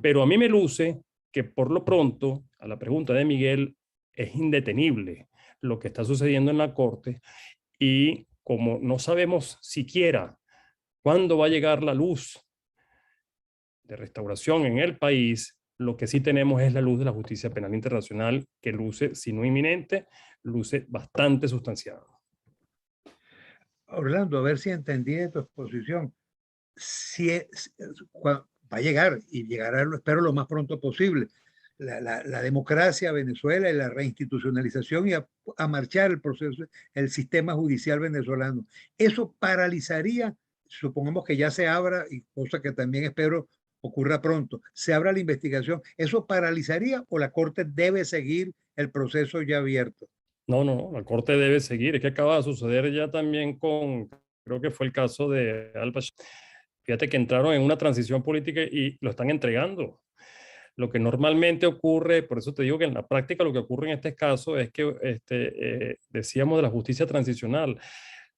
Pero a mí me luce que por lo pronto, a la pregunta de Miguel, es indetenible lo que está sucediendo en la Corte, y como no sabemos siquiera cuándo va a llegar la luz de restauración en el país, lo que sí tenemos es la luz de la justicia penal internacional, que luce, si no inminente, luce bastante sustanciada. Orlando, a ver si entendí de tu exposición. Va a llegar, y llegará, lo espero, lo más pronto posible, la democracia a Venezuela y la reinstitucionalización, y a marchar el proceso, el sistema judicial venezolano. Eso paralizaría, supongamos que ya se abra, y cosa que también espero ocurra pronto, se abra la investigación, ¿eso paralizaría o la Corte debe seguir el proceso ya abierto? No, la Corte debe seguir. Es que acaba de suceder ya también creo que fue el caso de al-Bashir. Fíjate que entraron en una transición política y lo están entregando. Lo que normalmente ocurre, por eso te digo que en la práctica lo que ocurre en este caso es que decíamos de la justicia transicional,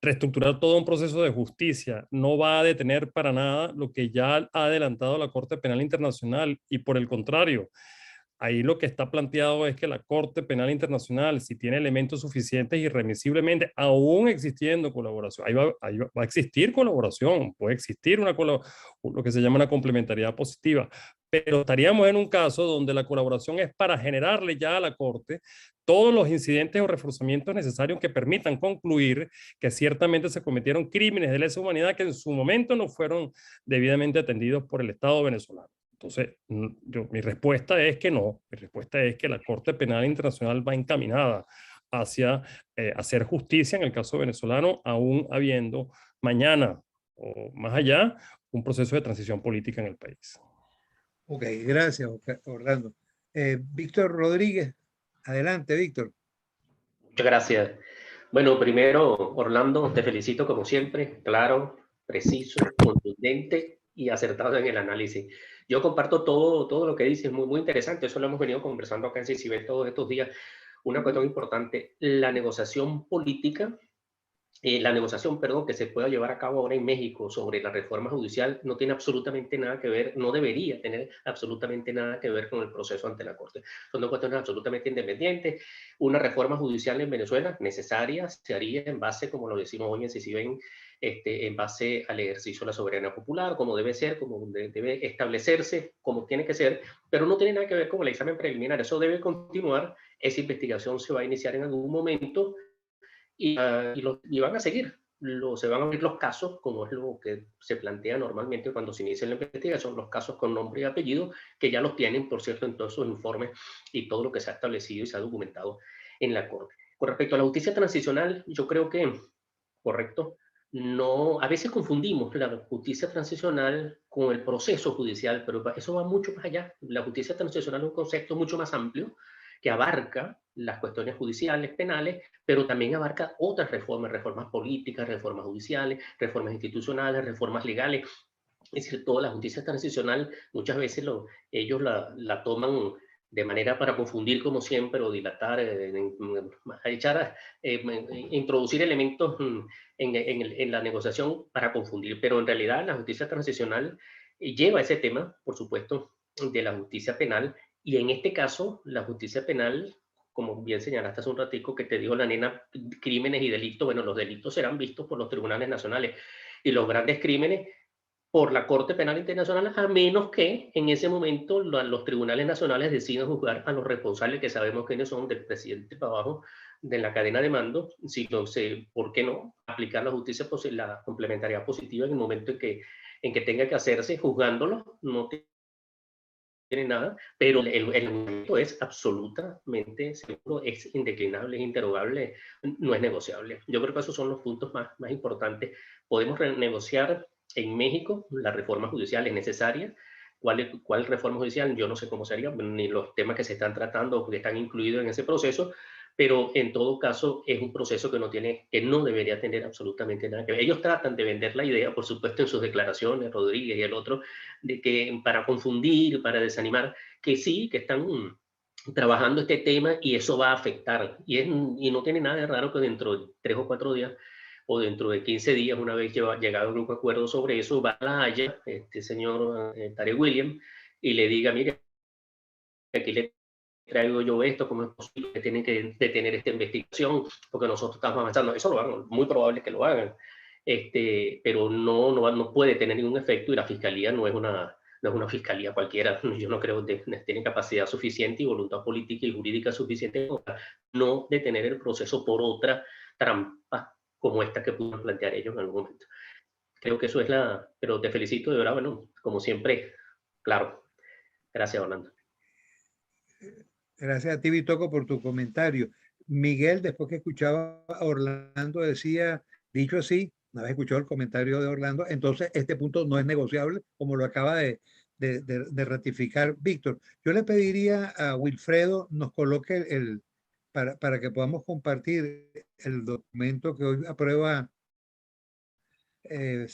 reestructurar todo un proceso de justicia no va a detener para nada lo que ya ha adelantado la Corte Penal Internacional, y por el contrario, ahí lo que está planteado es que la Corte Penal Internacional, si tiene elementos suficientes, irremisiblemente, aún existiendo colaboración, ahí va a existir colaboración, puede existir lo que se llama una complementariedad positiva, pero estaríamos en un caso donde la colaboración es para generarle ya a la Corte todos los incidentes o reforzamientos necesarios que permitan concluir que ciertamente se cometieron crímenes de lesa humanidad que en su momento no fueron debidamente atendidos por el Estado venezolano. Entonces, mi respuesta es que no. Mi respuesta es que la Corte Penal Internacional va encaminada hacia hacer justicia en el caso venezolano, aún habiendo mañana o más allá un proceso de transición política en el país. Ok, gracias, Orlando. Víctor Rodríguez, adelante, Víctor. Muchas gracias. Bueno, primero, Orlando, te felicito como siempre, claro, preciso, contundente y acertado en el análisis. Yo comparto todo lo que dices, muy interesante. Eso lo hemos venido conversando acá en CICIBET todos estos días. Una cuestión importante, la negociación política, perdón, que se pueda llevar a cabo ahora en México sobre la reforma judicial no tiene absolutamente nada que ver, no debería tener absolutamente nada que ver con el proceso ante la Corte. Son dos cuestiones absolutamente independientes. Una reforma judicial en Venezuela necesaria se haría en base, como lo decimos hoy en CICIBEN, en base al ejercicio de la soberanía popular, como debe ser, como debe establecerse, como tiene que ser, pero no tiene nada que ver con el examen preliminar. Eso debe continuar, esa investigación se va a iniciar en algún momento, y van a seguir, se van a abrir los casos, como es lo que se plantea normalmente cuando se inicia la investigación, los casos con nombre y apellido, que ya los tienen, por cierto, en todos sus informes y todo lo que se ha establecido y se ha documentado en la Corte. Con respecto a la justicia transicional, yo creo que, correcto, a veces confundimos la justicia transicional con el proceso judicial, pero eso va mucho más allá. La justicia transicional es un concepto mucho más amplio que abarca las cuestiones judiciales, penales, pero también abarca otras reformas políticas, reformas judiciales, reformas institucionales, reformas legales. Es decir, toda la justicia transicional muchas veces ellos la toman de manera para confundir como siempre o dilatar, introducir elementos en la negociación para confundir, pero en realidad la justicia transicional lleva ese tema, por supuesto, de la justicia penal, y en este caso la justicia penal, como bien señalaste hace un ratico que te dijo la nena, crímenes y delitos, bueno, los delitos serán vistos por los tribunales nacionales y los grandes crímenes por la Corte Penal Internacional, a menos que en ese momento los tribunales nacionales decidan juzgar a los responsables, que sabemos quiénes son, del presidente para abajo, de la cadena de mando, si no sé, ¿por qué no? Aplicar la justicia, la complementariedad positiva en el momento en que tenga que hacerse, juzgándolo, no tiene nada, pero el momento es absolutamente seguro, es indeclinable, es interrogable, no es negociable. Yo creo que esos son los puntos más importantes. Podemos renegociar en México, la reforma judicial es necesaria. ¿Cuál reforma judicial? Yo no sé cómo sería, ni los temas que se están tratando o que están incluidos en ese proceso, pero en todo caso es un proceso que no debería tener absolutamente nada que ver. Ellos tratan de vender la idea, por supuesto, en sus declaraciones, Rodríguez y el otro, de que para confundir, para desanimar, que sí, que están trabajando este tema y eso va a afectar. Y no tiene nada de raro que dentro de 3 o 4 días o dentro de 15 días, una vez llegado a un acuerdo sobre eso, va a La Haya, este señor Tarek William, y le diga, mire, aquí le traigo yo esto, ¿cómo es posible que tienen que detener esta investigación? Porque nosotros estamos avanzando. Eso lo hagan, muy probable que lo hagan. Pero no puede tener ningún efecto y la fiscalía no es una fiscalía cualquiera. Yo no creo que tiene capacidad suficiente y voluntad política y jurídica suficiente para no detener el proceso por otra trampa como esta que pudieron plantear ellos en algún momento. Creo que eso es pero te felicito de verdad, bueno, como siempre, claro. Gracias, Orlando. Gracias a ti, Bitoco, por tu comentario. Miguel, después que escuchaba a Orlando, decía, dicho así, una vez escuchado el comentario de Orlando, entonces este punto no es negociable, como lo acaba de ratificar Víctor. Yo le pediría a Wilfredo nos coloque para que podamos compartir el documento que hoy aprueba, que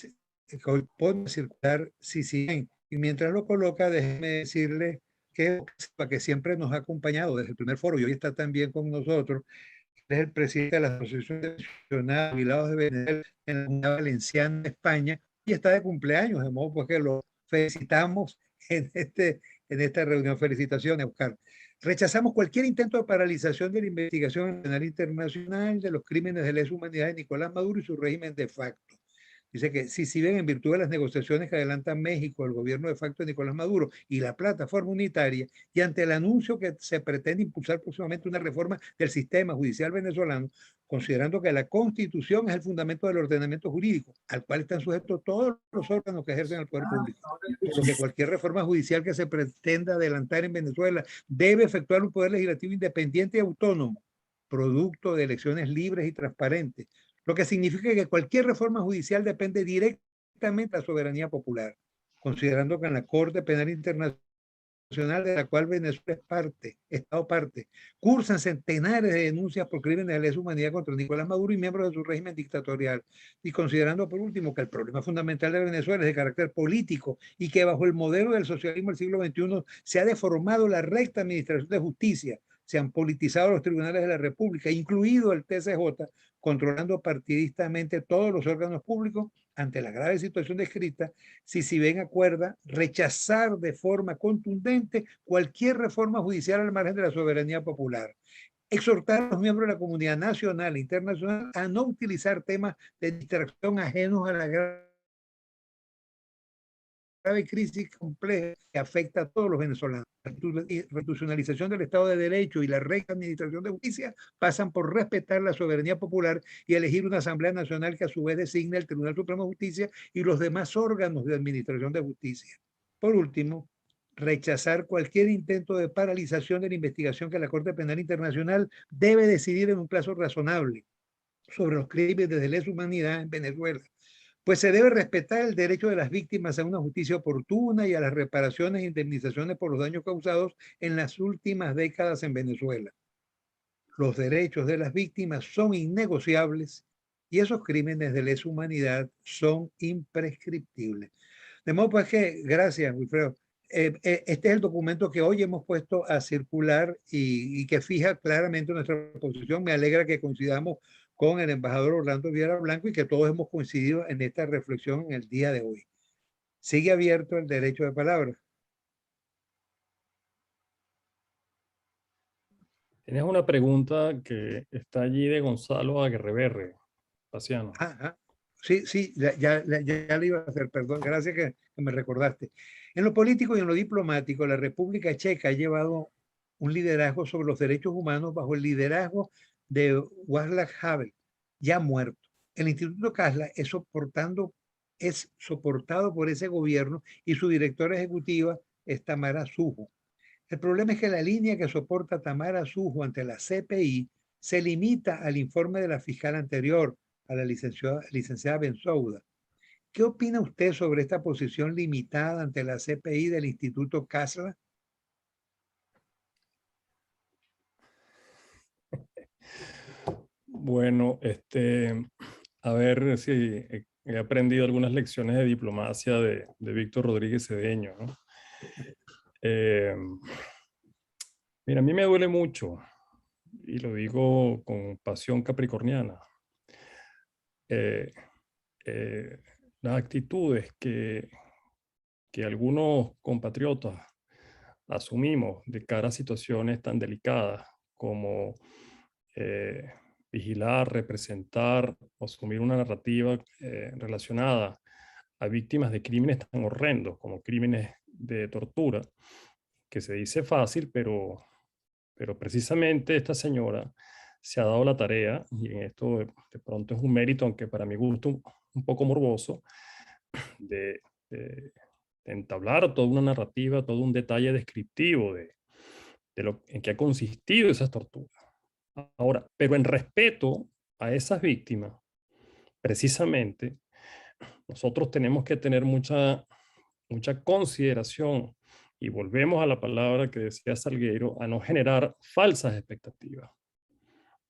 hoy pone circular CICIBEN. Y mientras lo coloca, déjeme decirle que siempre nos ha acompañado desde el primer foro y hoy está también con nosotros, es el presidente de la Asociación Nacional de Jubilados de Venezuela en la Comunidad Valenciana de España y está de cumpleaños, de modo pues que lo felicitamos en esta reunión. Felicitaciones, Oscar. Rechazamos cualquier intento de paralización de la investigación penal internacional de los crímenes de lesa humanidad de Nicolás Maduro y su régimen de facto. Dice que si ven en virtud de las negociaciones que adelanta México, el gobierno de facto de Nicolás Maduro y la plataforma unitaria, y ante el anuncio que se pretende impulsar próximamente una reforma del sistema judicial venezolano, considerando que la Constitución es el fundamento del ordenamiento jurídico, al cual están sujetos todos los órganos que ejercen el poder público, por lo que cualquier reforma judicial que se pretenda adelantar en Venezuela debe efectuar un poder legislativo independiente y autónomo, producto de elecciones libres y transparentes, lo que significa que cualquier reforma judicial depende directamente de la soberanía popular, considerando que en la Corte Penal Internacional, de la cual Venezuela es parte, Estado parte, cursan centenares de denuncias por crímenes de lesa humanidad contra Nicolás Maduro y miembros de su régimen dictatorial, y considerando por último que el problema fundamental de Venezuela es de carácter político y que bajo el modelo del socialismo del siglo XXI se ha deformado la recta administración de justicia, se han politizado los tribunales de la República, incluido el TCJ, controlando partidistamente todos los órganos públicos. Ante la grave situación descrita, CICIBEN acuerda rechazar de forma contundente cualquier reforma judicial al margen de la soberanía popular. Exhortar a los miembros de la comunidad nacional e internacional a no utilizar temas de distracción ajenos a la grave crisis compleja que afecta a todos los venezolanos. La institucionalización del Estado de Derecho y la recta administración de justicia pasan por respetar la soberanía popular y elegir una Asamblea Nacional que a su vez designe el Tribunal Supremo de Justicia y los demás órganos de administración de justicia. Por último, rechazar cualquier intento de paralización de la investigación que la Corte Penal Internacional debe decidir en un plazo razonable sobre los crímenes de lesa humanidad en Venezuela, pues se debe respetar el derecho de las víctimas a una justicia oportuna y a las reparaciones e indemnizaciones por los daños causados en las últimas décadas en Venezuela. Los derechos de las víctimas son innegociables y esos crímenes de lesa humanidad son imprescriptibles. De modo pues que, gracias, Wilfredo, este es el documento que hoy hemos puesto a circular y que fija claramente nuestra posición. Me alegra que coincidamos con el embajador Orlando Viera Blanco y que todos hemos coincidido en esta reflexión en el día de hoy. Sigue abierto el derecho de palabra. Tienes una pregunta que está allí de Gonzalo Aguerreberre, Paciano. Sí, sí, ya le iba a hacer, perdón, gracias que me recordaste. En lo político y en lo diplomático, la República Checa ha llevado un liderazgo sobre los derechos humanos bajo el liderazgo de Václav Havel, ya muerto. El Instituto Kasla es soportado por ese gobierno y su directora ejecutiva es Tamara Sujo. El problema es que la línea que soporta Tamara Sujo ante la CPI se limita al informe de la fiscal anterior, a la licenciada Bensouda. ¿Qué opina usted sobre esta posición limitada ante la CPI del Instituto Kasla? Bueno, a ver si he aprendido algunas lecciones de diplomacia de Víctor Rodríguez Cedeño, ¿no? Mira, a mí me duele mucho, y lo digo con pasión capricorniana, las actitudes que algunos compatriotas asumimos de cara a situaciones tan delicadas como vigilar, representar o asumir una narrativa relacionada a víctimas de crímenes tan horrendos como crímenes de tortura, que se dice fácil, pero precisamente esta señora se ha dado la tarea, y en esto de pronto es un mérito, aunque para mi gusto un poco morboso, de entablar toda una narrativa, todo un detalle descriptivo de en qué ha consistido esas torturas. Ahora, pero en respeto a esas víctimas, precisamente, nosotros tenemos que tener mucha consideración, y volvemos a la palabra que decía Salgueiro, a no generar falsas expectativas,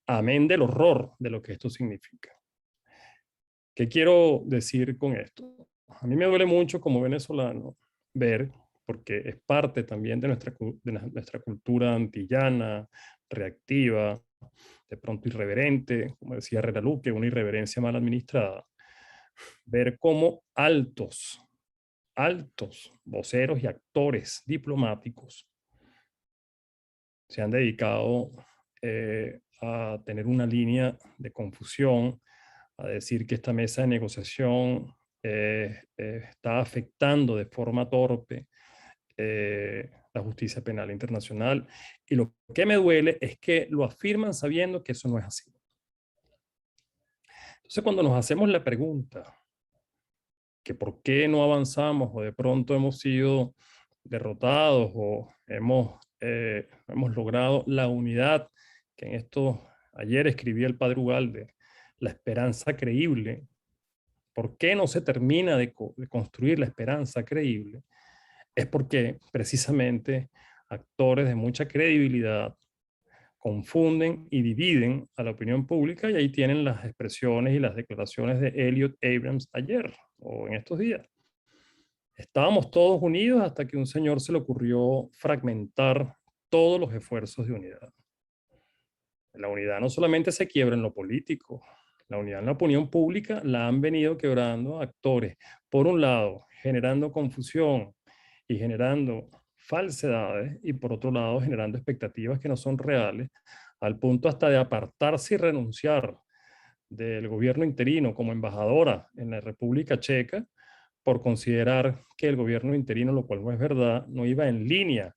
amén del horror de lo que esto significa. ¿Qué quiero decir con esto? A mí me duele mucho como venezolano ver, porque es parte también de nuestra cultura antillana, reactiva, de pronto irreverente, como decía Herrera Luque, una irreverencia mal administrada, ver cómo altos voceros y actores diplomáticos se han dedicado a tener una línea de confusión, a decir que esta mesa de negociación está afectando de forma torpe la justicia penal internacional. Y lo que me duele es que lo afirman sabiendo que eso no es así. Entonces, cuando nos hacemos la pregunta que por qué no avanzamos o de pronto hemos sido derrotados o hemos logrado la unidad, que en esto ayer escribía el padre Ugalde, la esperanza creíble, ¿por qué no se termina de construir la esperanza creíble? Es porque precisamente actores de mucha credibilidad confunden y dividen a la opinión pública, y ahí tienen las expresiones y las declaraciones de Elliot Abrams ayer o en estos días. Estábamos todos unidos hasta que un señor se le ocurrió fragmentar todos los esfuerzos de unidad. La unidad no solamente se quiebra en lo político, la unidad en la opinión pública la han venido quebrando actores, por un lado, generando confusión y generando falsedades, y por otro lado, generando expectativas que no son reales, al punto hasta de apartarse y renunciar del gobierno interino como embajadora en la República Checa, por considerar que el gobierno interino, lo cual no es verdad, no iba en línea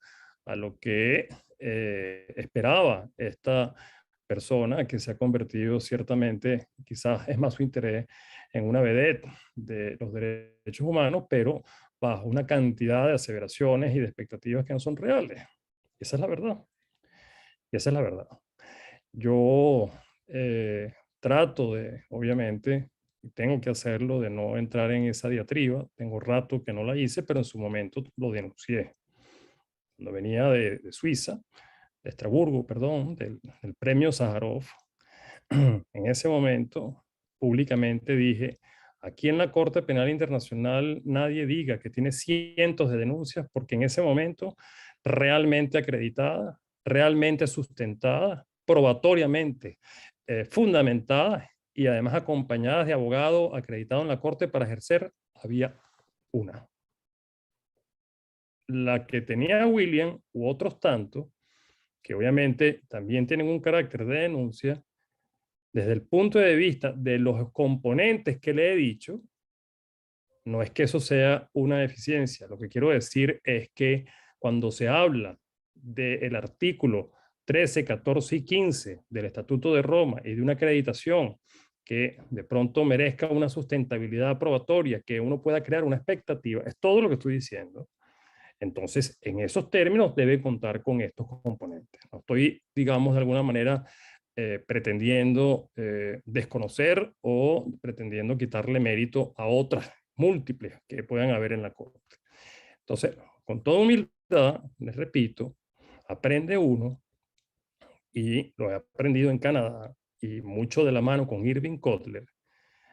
a lo que esperaba esta persona, que se ha convertido ciertamente, quizás es más su interés, en una vedette de los derechos humanos, pero bajo una cantidad de aseveraciones y de expectativas que no son reales. Esa es la verdad. Y esa es la verdad. Yo trato de, obviamente, y tengo que hacerlo, de no entrar en esa diatriba. Tengo rato que no la hice, pero en su momento lo denuncié. Cuando venía de Suiza, de Estrasburgo, perdón, del premio Sájarov, en ese momento públicamente dije, aquí en la Corte Penal Internacional nadie diga que tiene cientos de denuncias, porque en ese momento realmente acreditadas, realmente sustentadas, probatoriamente fundamentadas y además acompañadas de abogados acreditados en la Corte para ejercer, había una. La que tenía William u otros tantos, que obviamente también tienen un carácter de denuncia, desde el punto de vista de los componentes que le he dicho, no es que eso sea una deficiencia. Lo que quiero decir es que cuando se habla del artículo 13, 14 y 15 del Estatuto de Roma y de una acreditación que de pronto merezca una sustentabilidad probatoria, que uno pueda crear una expectativa, es todo lo que estoy diciendo. Entonces, en esos términos debe contar con estos componentes. No estoy, digamos, de alguna manera pretendiendo desconocer o pretendiendo quitarle mérito a otras múltiples que puedan haber en la Corte. Entonces, con toda humildad, les repito, aprende uno, y lo he aprendido en Canadá, y mucho de la mano con Irving Kotler.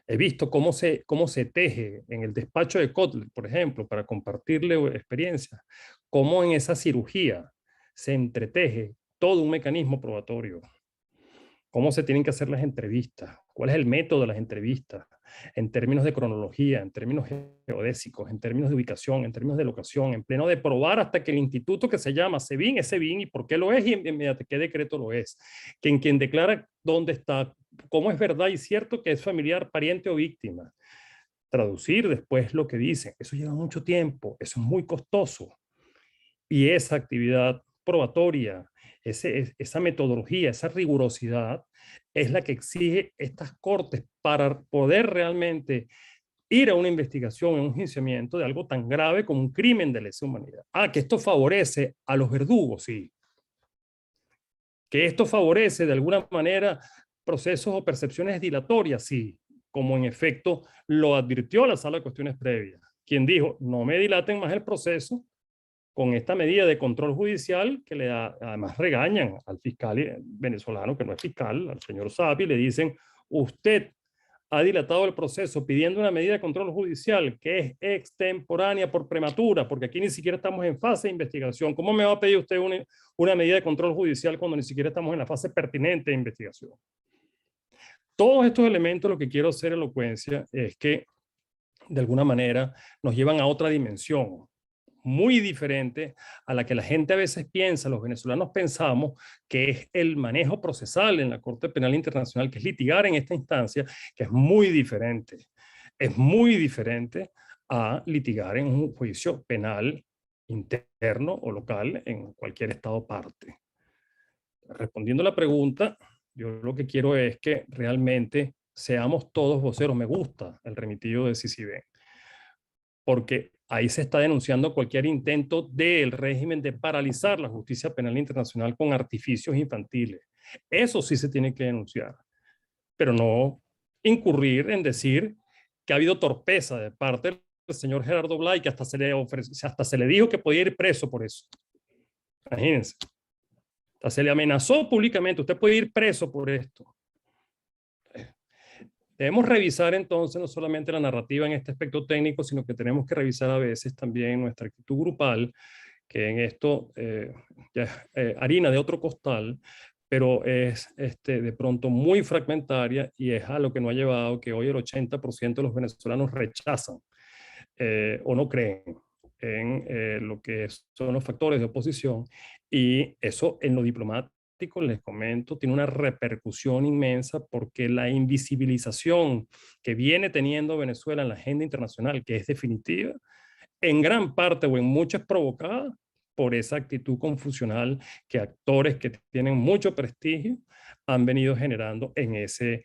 He visto cómo se teje en el despacho de Kotler, por ejemplo, para compartirle experiencias, cómo en esa cirugía se entreteje todo un mecanismo probatorio, cómo se tienen que hacer las entrevistas, cuál es el método de las entrevistas, en términos de cronología, en términos geodésicos, en términos de ubicación, en términos de locación, en pleno de probar hasta que el instituto que se llama SEBIN es SEBIN y por qué lo es y mediante qué decreto lo es. Quien declara dónde está, cómo es verdad y cierto que es familiar, pariente o víctima. Traducir después lo que dicen. Eso lleva mucho tiempo, eso es muy costoso. Y esa actividad probatoria, esa metodología, esa rigurosidad, es la que exige estas cortes para poder realmente ir a una investigación, a un enjuiciamiento de algo tan grave como un crimen de lesa humanidad. Que esto favorece a los verdugos, sí. Que esto favorece de alguna manera procesos o percepciones dilatorias, sí, como en efecto lo advirtió la Sala de Cuestiones Previas, quien dijo, no me dilaten más el proceso con esta medida de control judicial que además regañan al fiscal venezolano, que no es fiscal, al señor Sapi, le dicen, usted ha dilatado el proceso pidiendo una medida de control judicial que es extemporánea por prematura, porque aquí ni siquiera estamos en fase de investigación. ¿Cómo me va a pedir usted una medida de control judicial cuando ni siquiera estamos en la fase pertinente de investigación? Todos estos elementos, lo que quiero hacer elocuencia es que de alguna manera nos llevan a otra dimensión muy diferente a la que la gente a veces piensa, los venezolanos pensamos, que es el manejo procesal en la Corte Penal Internacional, que es litigar en esta instancia, que es muy diferente. Es muy diferente a litigar en un juicio penal interno o local en cualquier estado parte. Respondiendo a la pregunta, yo lo que quiero es que realmente seamos todos voceros. Me gusta el remitido de CICIBEN, porque ahí se está denunciando cualquier intento del régimen de paralizar la justicia penal internacional con artificios infantiles. Eso sí se tiene que denunciar, pero no incurrir en decir que ha habido torpeza de parte del señor Gerardo Blay, que hasta se le dijo que podía ir preso por eso. Imagínense. Hasta se le amenazó públicamente, usted puede ir preso por esto. Debemos revisar entonces no solamente la narrativa en este aspecto técnico, sino que tenemos que revisar a veces también nuestra actitud grupal, que en esto ya es harina de otro costal, pero es de pronto muy fragmentaria y es a lo que nos ha llevado que hoy el 80% de los venezolanos rechazan o no creen en lo que son los factores de oposición, y eso en lo diplomático, les comento, tiene una repercusión inmensa porque la invisibilización que viene teniendo Venezuela en la agenda internacional, que es definitiva, en gran parte o en muchas provocada por esa actitud confusional que actores que tienen mucho prestigio han venido generando en ese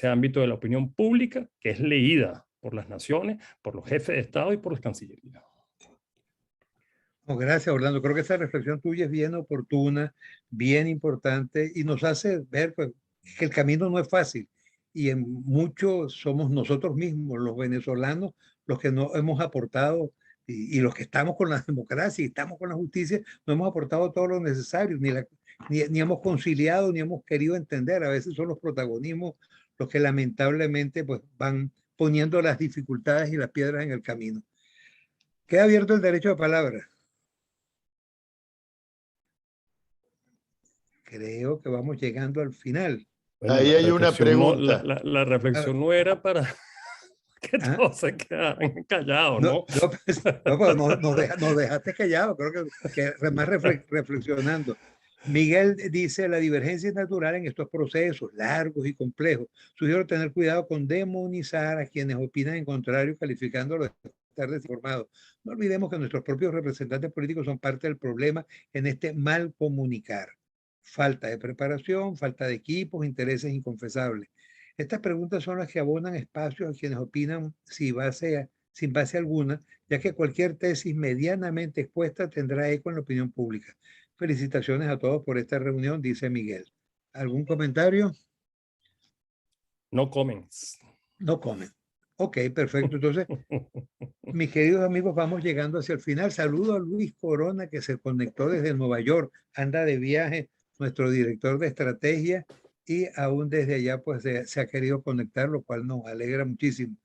ámbito de la opinión pública, que es leída por las naciones, por los jefes de Estado y por las cancillerías. Oh, gracias, Orlando. Creo que esa reflexión tuya es bien oportuna, bien importante y nos hace ver pues, que el camino no es fácil y en mucho somos nosotros mismos, los venezolanos, los que no hemos aportado y los que estamos con la democracia y estamos con la justicia, no hemos aportado todo lo necesario, ni hemos conciliado, ni hemos querido entender. A veces son los protagonismos los que lamentablemente pues, van poniendo las dificultades y las piedras en el camino. Queda abierto el derecho de palabra. Creo que vamos llegando al final. Bueno, Ahí la hay una reflexión no- pregunta. la reflexión no era para que ¿Ah? todos se quedaran callados, No, ¿no? pues, nos dejaste callados, creo que más reflexionando. Miguel dice, la divergencia es natural en estos procesos largos y complejos. Sugiero tener cuidado con demonizar a quienes opinan en contrario, calificándolos de estar desinformados. No olvidemos que nuestros propios representantes políticos son parte del problema en este mal comunicar. Falta de preparación, falta de equipos, intereses inconfesables. Estas preguntas son las que abonan espacios a quienes opinan sin base alguna, ya que cualquier tesis medianamente expuesta tendrá eco en la opinión pública. Felicitaciones a todos por esta reunión, dice Miguel. ¿Algún comentario? No comments. No comen. Ok, perfecto. Entonces, mis queridos amigos, vamos llegando hacia el final. Saludo a Luis Corona, que se conectó desde Nueva York. Anda de viaje, nuestro director de estrategia, y aún desde allá pues se ha querido conectar, lo cual nos alegra muchísimo.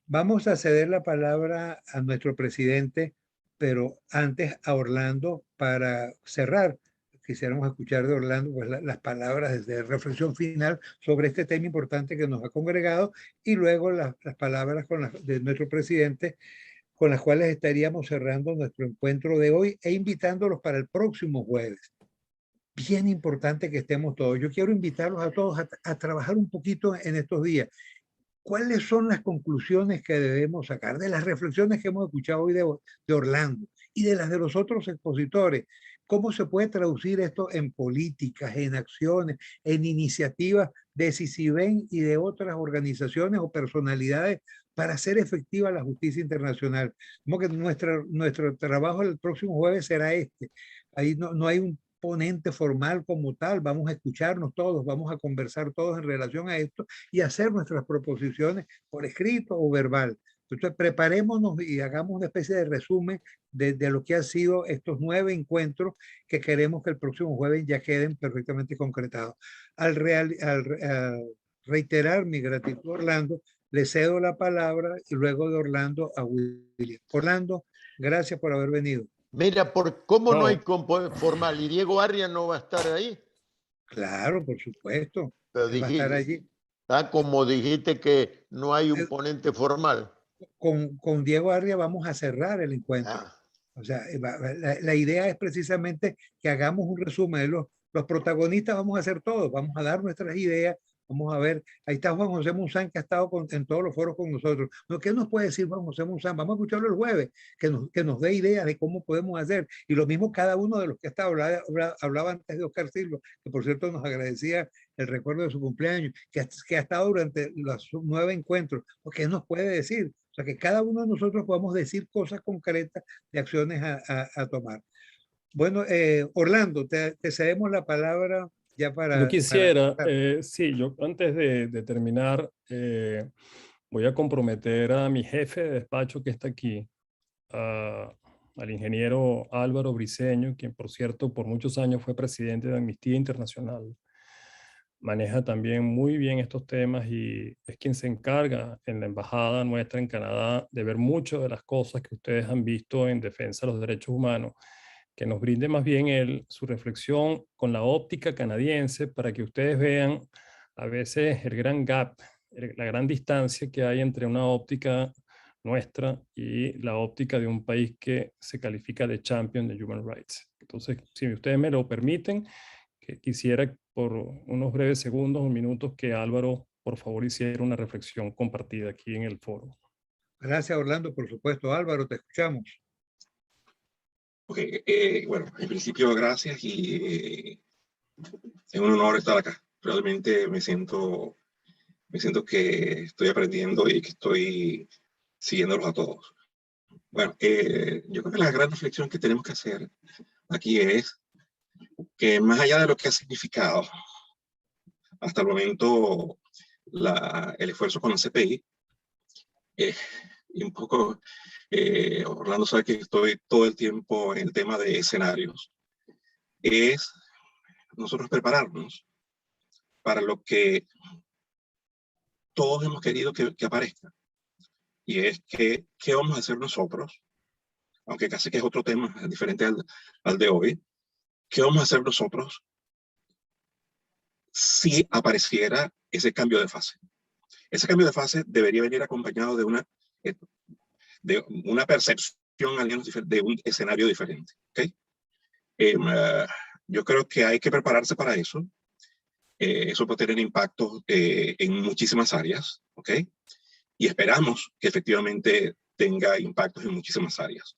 Vamos a ceder la palabra a nuestro presidente, pero antes a Orlando para cerrar. Quisiéramos escuchar de Orlando pues, las palabras de reflexión final sobre este tema importante que nos ha congregado y luego las palabras de nuestro presidente con las cuales estaríamos cerrando nuestro encuentro de hoy e invitándolos para el próximo jueves. Bien importante que estemos todos. Yo quiero invitarlos a todos a trabajar un poquito en estos días. ¿Cuáles son las conclusiones que debemos sacar de las reflexiones que hemos escuchado hoy de Orlando y de las de los otros expositores? ¿Cómo se puede traducir esto en políticas, en acciones, en iniciativas de CICIBEN y de otras organizaciones o personalidades para hacer efectiva la justicia internacional? Como que nuestro trabajo el próximo jueves será este. Ahí no hay un ponente formal como tal, vamos a escucharnos todos, vamos a conversar todos en relación a esto y hacer nuestras proposiciones por escrito o verbal. Entonces, preparémonos y hagamos una especie de resumen de lo que han sido estos 9 encuentros que queremos que el próximo jueves ya queden perfectamente concretados. Al reiterar mi gratitud a Orlando, le cedo la palabra y luego de Orlando a William. Orlando, gracias por haber venido. Mira, ¿cómo no hay No. formal? ¿Y Diego Arria no va a estar ahí? Claro, por supuesto. Pero Él va a estar allí. como dijiste que no hay un ponente formal. Con Diego Arria vamos a cerrar el encuentro. O sea, la idea es precisamente que hagamos un resumen de los protagonistas, vamos a hacer todo, vamos a dar nuestras ideas, vamos a ver, ahí está Juan José Munzán que ha estado en todos los foros con nosotros. ¿Qué nos puede decir Juan José Munzán? Vamos a escucharlo el jueves, que nos dé ideas de cómo podemos hacer. Y lo mismo cada uno de los que hablaba antes de Oscar Silva, que por cierto nos agradecía el recuerdo de su cumpleaños, que ha estado durante los 9 encuentros. ¿Qué nos puede decir? O sea, que cada uno de nosotros podamos decir cosas concretas de acciones a tomar. Bueno, Orlando, te cedemos la palabra ya para... Yo quisiera, sí, yo antes de terminar, voy a comprometer a mi jefe de despacho que está aquí, al ingeniero Álvaro Briceño, quien por cierto por muchos años fue presidente de Amnistía Internacional. Maneja también muy bien estos temas y es quien se encarga en la embajada nuestra en Canadá de ver muchas de las cosas que ustedes han visto en defensa de los derechos humanos, que nos brinde más bien él su reflexión con la óptica canadiense para que ustedes vean a veces el gran gap, la gran distancia que hay entre una óptica nuestra y la óptica de un país que se califica de champion de human rights. Entonces, si ustedes me lo permiten, quisiera por unos breves segundos o minutos que Álvaro, por favor, hiciera una reflexión compartida aquí en el foro. Gracias, Orlando, por supuesto. Álvaro, te escuchamos. Okay, bueno, en principio, gracias y es un honor estar acá. Realmente me siento que estoy aprendiendo y que estoy siguiéndolos a todos. Bueno, yo creo que la gran reflexión que tenemos que hacer aquí es que más allá de lo que ha significado hasta el momento el esfuerzo con la CPI, y un poco, Orlando sabe que estoy todo el tiempo en el tema de escenarios, es nosotros prepararnos para lo que todos hemos querido que aparezca, y es que, ¿qué vamos a hacer nosotros? Aunque casi que es otro tema diferente al de hoy. ¿Qué vamos a hacer nosotros si apareciera ese cambio de fase? Ese cambio de fase debería venir acompañado de una percepción, al menos, de un escenario diferente. ¿Okay? Yo creo que hay que prepararse para eso. Eso puede tener impactos en muchísimas áreas, ¿ok? Y esperamos que efectivamente tenga impactos en muchísimas áreas.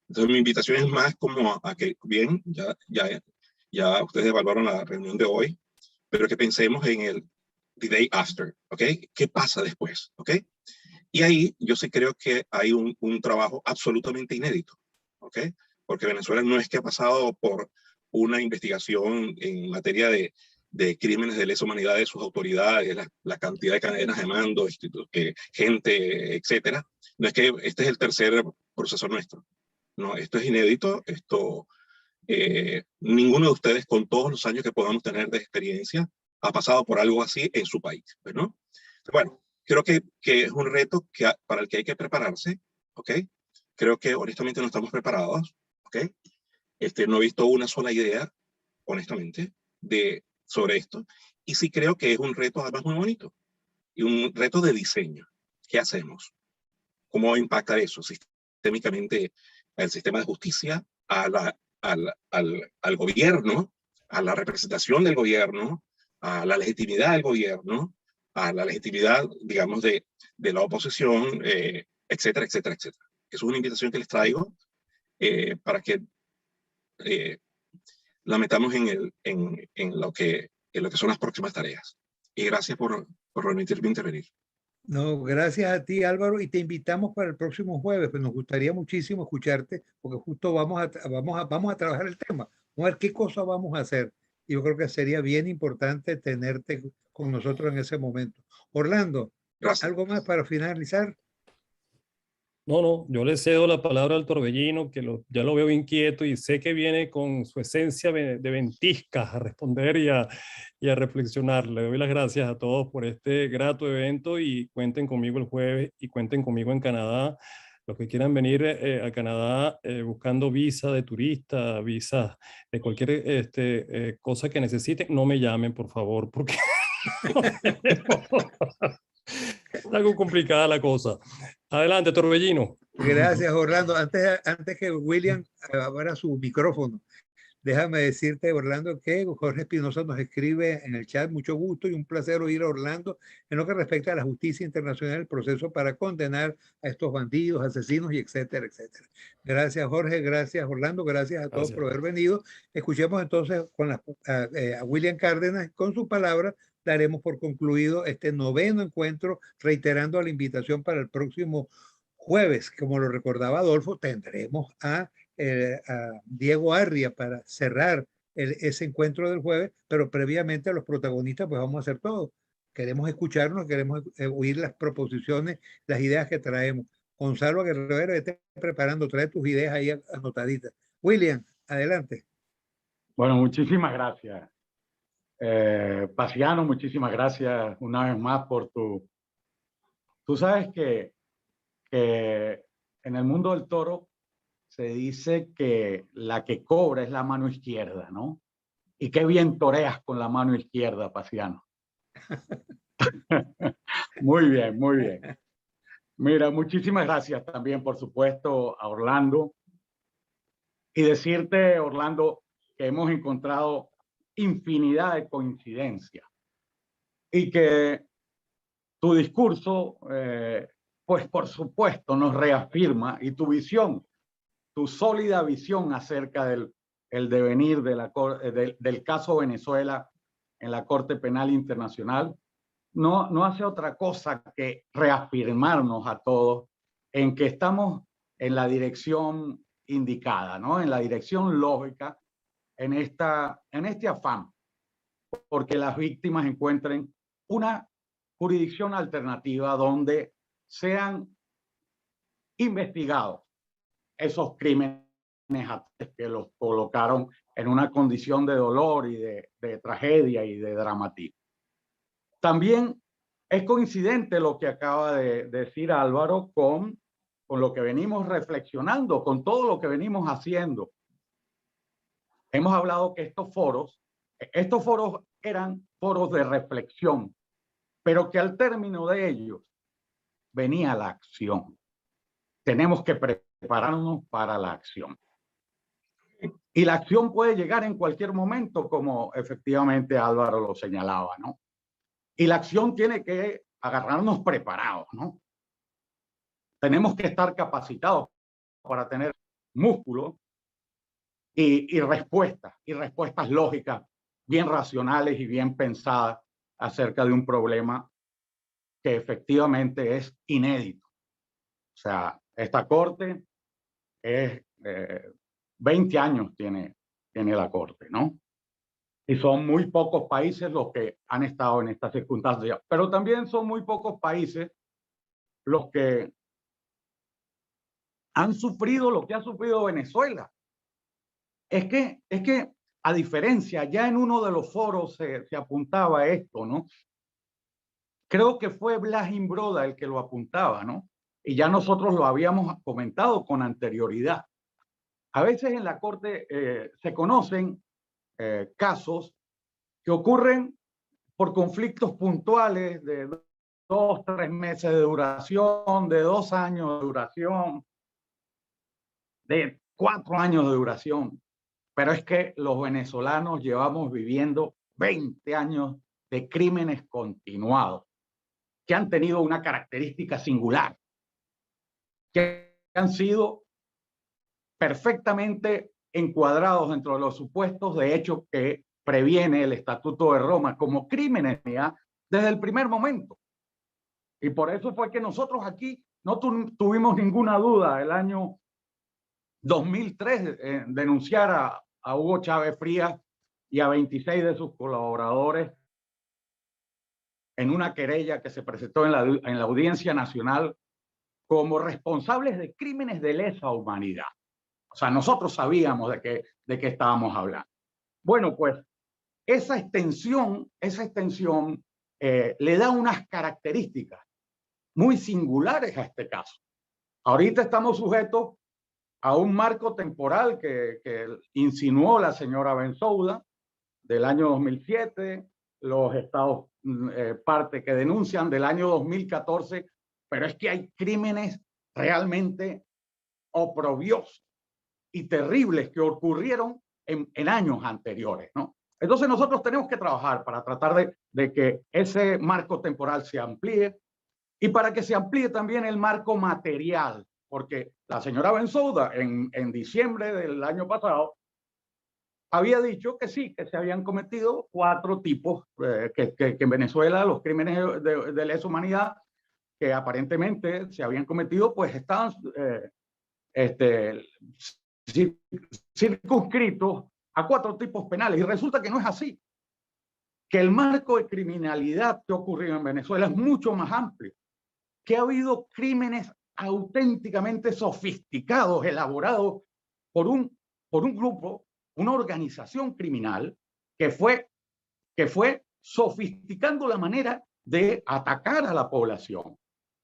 Entonces mi invitación es más como a que, bien, ya ustedes evaluaron la reunión de hoy, pero que pensemos en the day after, ¿ok? ¿Qué pasa después, ¿ok? Y ahí yo sí creo que hay un trabajo absolutamente inédito, ¿ok? Porque Venezuela no es que ha pasado por una investigación en materia de crímenes de lesa humanidad de sus autoridades, la cantidad de cadenas de mando, gente, etcétera. No es que este es el tercer proceso nuestro. No, esto es inédito. Ninguno de ustedes, con todos los años que podamos tener de experiencia, ha pasado por algo así en su país, ¿no? Bueno, creo que es un reto para el que hay que prepararse, ¿ok? Creo que honestamente no estamos preparados, ¿ok? No he visto una sola idea, honestamente, sobre esto. Y sí creo que es un reto además muy bonito. Y un reto de diseño. ¿Qué hacemos? ¿Cómo va a impactar eso sistémicamente al sistema de justicia, al gobierno, a la representación del gobierno, a la legitimidad del gobierno, a la legitimidad, digamos, de la oposición, etcétera, etcétera, etcétera? Es una invitación que les traigo para que la metamos en lo que son las próximas tareas. Y gracias por permitirme intervenir. No, gracias a ti, Álvaro, y te invitamos para el próximo jueves, pues nos gustaría muchísimo escucharte, porque justo vamos a trabajar el tema, vamos a ver qué cosa vamos a hacer. Y yo creo que sería bien importante tenerte con nosotros en ese momento. Orlando, gracias. ¿Algo más para finalizar? No, yo le cedo la palabra al Torbellino, que ya lo veo inquieto y sé que viene con su esencia de ventiscas a responder y a reflexionar. Le doy las gracias a todos por este grato evento y cuenten conmigo el jueves y cuenten conmigo en Canadá. Los que quieran venir a Canadá buscando visa de turista, visa de cualquier cosa que necesiten, no me llamen, por favor, porque es algo complicada la cosa. Adelante, Torbellino. Gracias, Orlando. Antes que William abra su micrófono, déjame decirte, Orlando, que Jorge Espinosa nos escribe en el chat: mucho gusto y un placer oír a Orlando en lo que respecta a la justicia internacional, el proceso para condenar a estos bandidos, asesinos y etcétera, etcétera. Gracias, Jorge. Gracias, Orlando. Gracias a todos por haber venido. Escuchemos entonces a William Cárdenas. Con sus palabras daremos por concluido este 9º encuentro, reiterando la invitación para el próximo jueves. Como lo recordaba Adolfo, tendremos a Diego Arria para cerrar ese encuentro del jueves, pero previamente a los protagonistas pues vamos a hacer todo. Queremos escucharnos, queremos oír las proposiciones, las ideas que traemos. Gonzalo Guerrero, vete preparando, trae tus ideas ahí anotaditas. William, adelante. Bueno, muchísimas gracias. Paciano, muchísimas gracias una vez más por tu... Tú sabes que en el mundo del toro se dice que la que cobra es la mano izquierda, ¿no? Y qué bien toreas con la mano izquierda, Paciano. Muy bien, muy bien. Mira, muchísimas gracias también, por supuesto, a Orlando. Y decirte, Orlando, que hemos encontrado infinidad de coincidencias y que tu discurso, pues por supuesto, nos reafirma, y tu visión, tu sólida visión acerca del devenir del caso Venezuela en la Corte Penal Internacional, no hace otra cosa que reafirmarnos a todos en que estamos en la dirección indicada, ¿no? En la dirección lógica, en este afán, porque las víctimas encuentren una jurisdicción alternativa donde sean investigados esos crímenes que los colocaron en una condición de dolor y de tragedia y de dramatismo. También es coincidente lo que acaba de decir Álvaro con lo que venimos reflexionando, con todo lo que venimos haciendo. Hemos hablado que estos foros eran foros de reflexión, pero que al término de ellos venía la acción. Tenemos que prepararnos para la acción. Y la acción puede llegar en cualquier momento, como efectivamente Álvaro lo señalaba, ¿no? Y la acción tiene que agarrarnos preparados, ¿no? Tenemos que estar capacitados para tener músculo y respuestas lógicas, bien racionales y bien pensadas acerca de un problema que efectivamente es inédito. O sea, esta corte es 20 años tiene la corte, ¿no? Y son muy pocos países los que han estado en estas circunstancias, pero también son muy pocos países los que han sufrido lo que ha sufrido Venezuela. Es que a diferencia, ya en uno de los foros se apuntaba a esto, ¿no? Creo que fue Blas Imbroda el que lo apuntaba, ¿no? Y ya nosotros lo habíamos comentado con anterioridad. A veces en la corte se conocen casos que ocurren por conflictos puntuales de 2, 3 meses de duración, de 2 años de duración, de 4 años de duración. Pero es que los venezolanos llevamos viviendo 20 años de crímenes continuados que han tenido una característica singular, que han sido perfectamente encuadrados dentro de los supuestos de hecho que previene el Estatuto de Roma como crímenes desde el primer momento. Y por eso fue que nosotros aquí no tuvimos ninguna duda el año 2003 denunciar a Hugo Chávez Frías y a 26 de sus colaboradores en una querella que se presentó en la Audiencia Nacional como responsables de crímenes de lesa humanidad. O sea, nosotros sabíamos de qué estábamos hablando. Bueno, pues esa extensión le da unas características muy singulares a este caso. Ahorita estamos sujetos a un marco temporal que insinuó la señora Bensouda del año 2007, los estados parte que denuncian del año 2014, pero es que hay crímenes realmente oprobiosos y terribles que ocurrieron en años anteriores, ¿no? Entonces nosotros tenemos que trabajar para tratar de que ese marco temporal se amplíe y para que se amplíe también el marco material, porque la señora Bensouda en diciembre del año pasado había dicho que sí, que se habían cometido 4 tipos, que en Venezuela los crímenes de lesa humanidad que aparentemente se habían cometido, pues estaban circunscritos a 4 tipos penales. Y resulta que no es así, que el marco de criminalidad que ha ocurrido en Venezuela es mucho más amplio, que ha habido crímenes auténticamente sofisticados, elaborados por un grupo, una organización criminal que fue sofisticando la manera de atacar a la población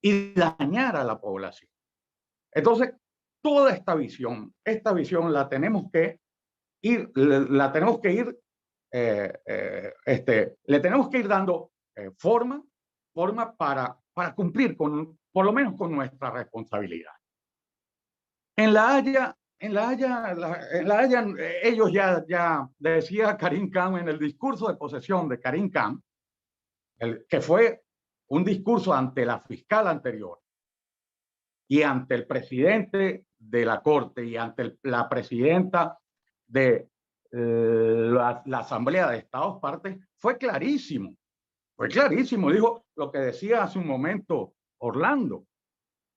y dañar a la población. Entonces, toda esta visión la tenemos que ir, le tenemos que ir dando forma para cumplir por lo menos con nuestra responsabilidad. En La Haya, ellos ya decía Karim Khan en el discurso de posesión de Karim Khan, que fue un discurso ante la fiscal anterior y ante el presidente de la Corte y ante la presidenta de la Asamblea de Estados Partes, fue clarísimo. Dijo lo que decía hace un momento Orlando,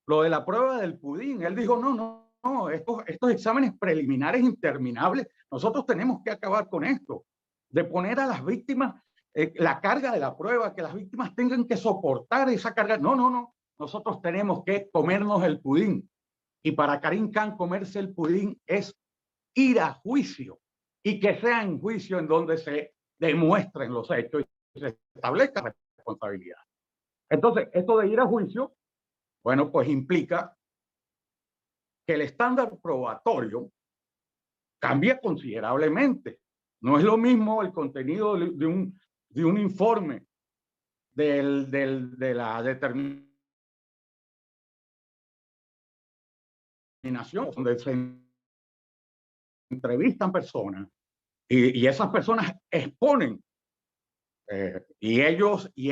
lo de la prueba del pudín. Él dijo, no, estos exámenes preliminares interminables, nosotros tenemos que acabar con esto, de poner a las víctimas la carga de la prueba, que las víctimas tengan que soportar esa carga. No, nosotros tenemos que comernos el pudín. Y para Karim Khan comerse el pudín es ir a juicio, y que sea en juicio en donde se demuestren los hechos y se establezca responsabilidad. Entonces, esto de ir a juicio, bueno, pues implica que el estándar probatorio cambia considerablemente. No es lo mismo el contenido de un informe de la determinación donde se entrevistan personas y esas personas exponen y ellos y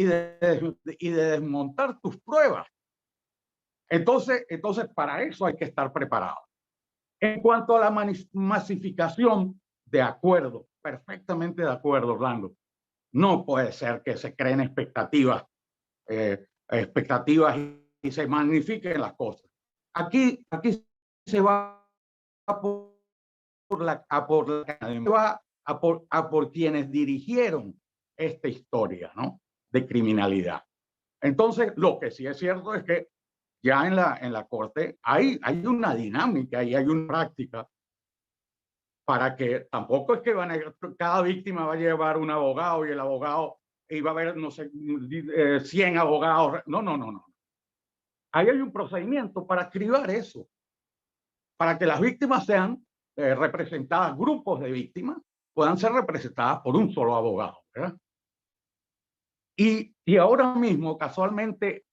de desmontar tus pruebas. Entonces, para eso hay que estar preparado. En cuanto a la masificación, de acuerdo, perfectamente de acuerdo, Orlando. No puede ser que se creen expectativas y se magnifiquen las cosas. Aquí se va por quienes dirigieron esta historia, ¿no?, de criminalidad. Entonces, lo que sí es cierto es que ya en la corte hay una dinámica y hay una práctica para que tampoco es que cada víctima va a llevar un abogado y el abogado y va a haber, no sé, 100 abogados. No. Ahí hay un procedimiento para cribar eso, para que las víctimas sean representadas, grupos de víctimas puedan ser representadas por un solo abogado, ¿verdad? Y ahora mismo, casualmente,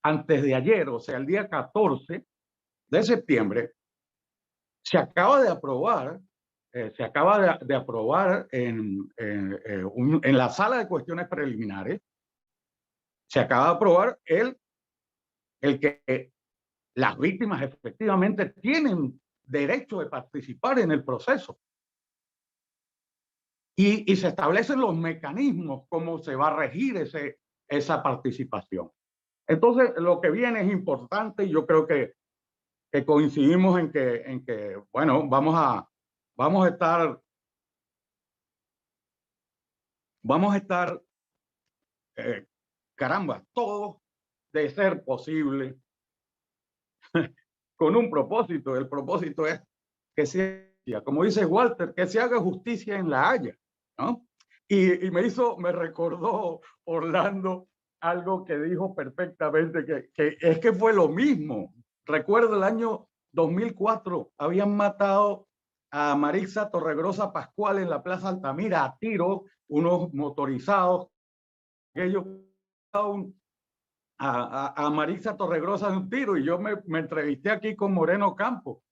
antes de ayer, o sea, el día 14 de septiembre, se acaba de aprobar en la sala de cuestiones preliminares, se acaba de aprobar el que las víctimas efectivamente tienen derecho de participar en el proceso. Y se establecen los mecanismos, cómo se va a regir esa participación. Entonces, lo que viene es importante y yo creo que coincidimos en que bueno, vamos a estar, caramba, todo de ser posible con un propósito. El propósito es que sea, como dice Walter, que se haga justicia en La Haya, ¿no? Y me recordó Orlando algo que dijo perfectamente, que es que fue lo mismo. Recuerdo el año 2004, habían matado a Maritza Torregrosa Pascual en la Plaza Altamira a tiro, unos motorizados, ellos a Maritza Torregrosa de un tiro, y yo me entrevisté aquí con Moreno Campos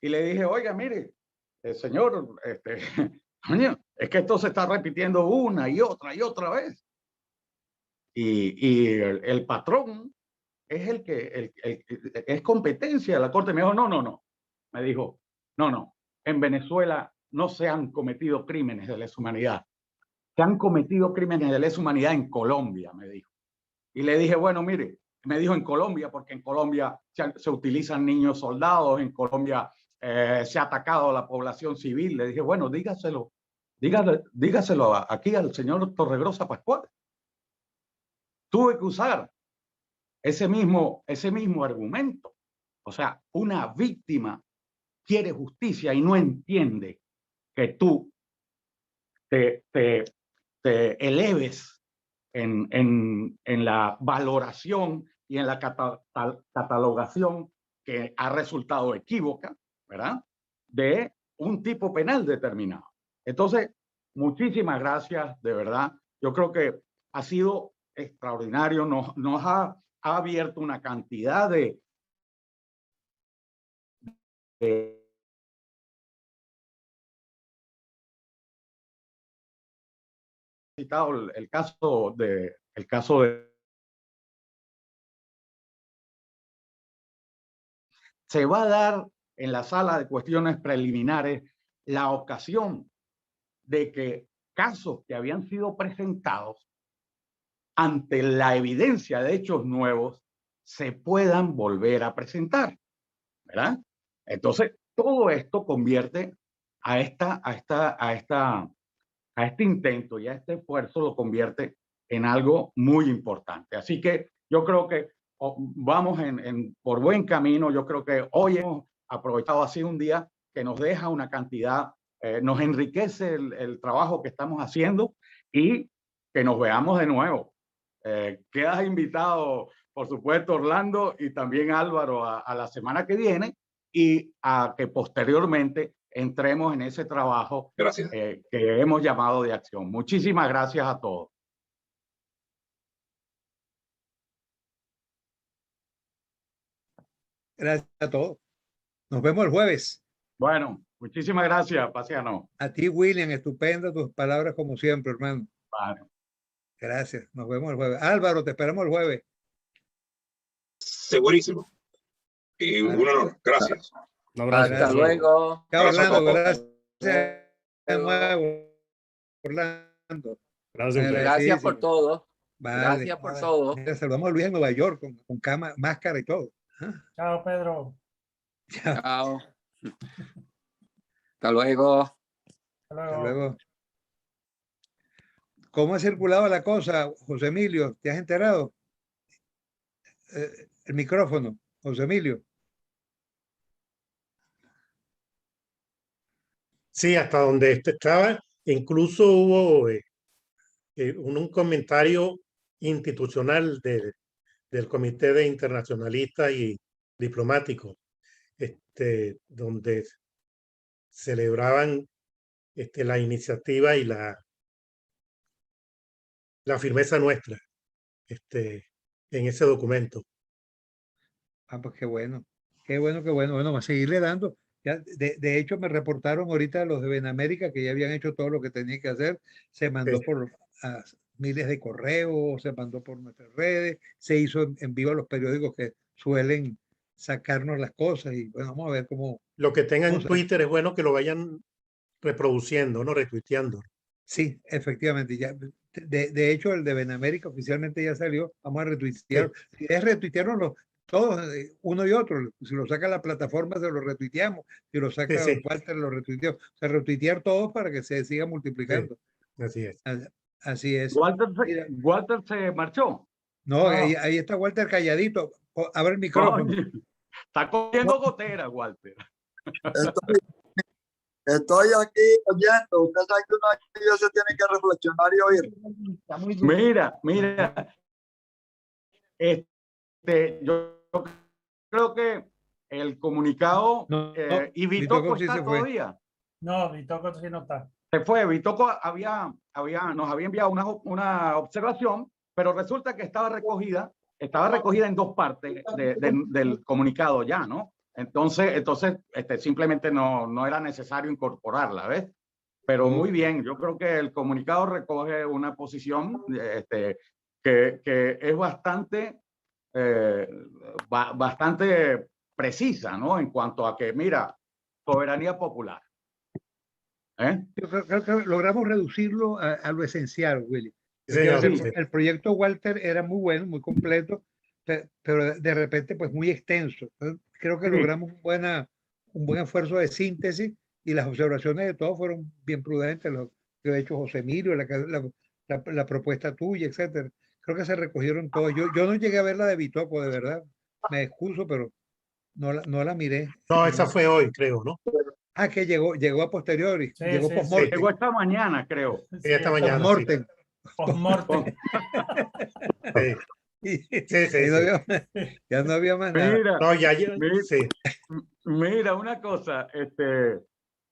y le dije, oiga, mire, señor, es que esto se está repitiendo una y otra vez. Y el patrón es el que es competencia de la Corte. Me dijo, no. Me dijo, no. En Venezuela no se han cometido crímenes de lesa humanidad. Se han cometido crímenes de lesa humanidad en Colombia, me dijo. Y le dije, bueno, mire, me dijo en Colombia, porque en Colombia se utilizan niños soldados, en Colombia se ha atacado a la población civil. Le dije, bueno, dígaselo aquí al señor Torregrosa Pascual. Tuve que usar ese mismo argumento. O sea, una víctima quiere justicia y no entiende que tú te eleves en la valoración y en la catalogación que ha resultado equívoca, ¿verdad?, de un tipo penal determinado. Entonces, muchísimas gracias, de verdad. Yo creo que ha sido extraordinario, nos ha abierto una cantidad de citado el caso de se va a dar en la sala de cuestiones preliminares la ocasión de que casos que habían sido presentados ante la evidencia de hechos nuevos se puedan volver a presentar, ¿verdad? Entonces, todo esto convierte a este intento y a este esfuerzo lo convierte en algo muy importante. Así que yo creo que vamos por buen camino. Yo creo que hoy hemos aprovechado así un día que nos deja una cantidad, nos enriquece el trabajo que estamos haciendo y que nos veamos de nuevo. Quedas invitado, por supuesto, Orlando y también Álvaro a la semana que viene y a que posteriormente entremos en ese trabajo que hemos llamado de acción. Muchísimas gracias a todos. Gracias a todos. Nos vemos el jueves. Bueno, muchísimas gracias, Paciano. A ti, William, estupenda tus palabras como siempre, hermano. Vale. Gracias. Nos vemos el jueves. Álvaro, te esperamos el jueves. Segurísimo. Y un honor. Gracias. Un abrazo. Hasta luego. Chao, Orlando. Gracias. Gracias de nuevo, Orlando. Gracias. Gracias por todo. Vale. Gracias por todo. Mira, saludamos a Luis en Nueva York con máscara y todo. Chao, Pedro. Chao. Hasta luego. Hasta luego. ¿Cómo ha circulado la cosa, José Emilio? ¿Te has enterado? El micrófono, José Emilio. Sí, hasta donde estaba, incluso hubo un comentario institucional del Comité de Internacionalistas y Diplomáticos, donde celebraban la iniciativa y la firmeza nuestra en ese documento. Ah, pues qué bueno. Qué bueno, qué bueno. Bueno, vamos a seguirle dando. Ya, de hecho, me reportaron ahorita los de Benamérica que ya habían hecho todo lo que tenían que hacer. Se mandó por miles de correos, se mandó por nuestras redes, se hizo en vivo a los periódicos que suelen sacarnos las cosas y bueno, vamos a ver cómo... Lo que tengan en Twitter es bueno que lo vayan reproduciendo, ¿no? Retuiteando. Sí, efectivamente. Ya, de hecho, el de Benamérica oficialmente ya salió. Vamos a retuitear. Sí. Es retuitearnos todos, uno y otro. Si lo saca la plataforma, se lo retuiteamos. Si lo saca Walter, lo retuiteamos. O sea, retuitear todos para que se siga multiplicando. Sí, así es. Así es. ¿Walter se marchó? No, ahí está Walter calladito. Abre el micrófono. Está cogiendo gotera, Walter. Estoy aquí oyendo. Usted sabe que uno se tiene que reflexionar y oír. Mira. Yo creo que el comunicado y Vitoco está todavía. No, Vitoco sí no está. Se fue. Vitoco nos había enviado una observación, pero resulta que estaba recogida en dos partes del comunicado ya, ¿no? Entonces simplemente no era necesario incorporarla, ¿ves? Pero muy bien, yo creo que el comunicado recoge una posición que es bastante precisa, ¿no? En cuanto a que, mira, soberanía popular. Yo creo que logramos reducirlo a lo esencial, Willy. Sí, el proyecto Walter era muy bueno, muy completo, pero de repente pues muy extenso. Entonces, creo que logramos un buen esfuerzo de síntesis y las observaciones de todos fueron bien prudentes, lo que ha hecho José Emilio, la propuesta tuya, etcétera. Creo que se recogieron todos. Yo no llegué a ver la de Vitoco, de verdad. Me excuso, pero no la miré. No, esa fue hoy, creo, ¿no? Ah, que llegó a posteriori. Sí, llegó post-mortem. Llegó esta mañana, creo. Sí, esta mañana. Post-mortem. Post-mortem. Ya no había más nada. Mira una cosa,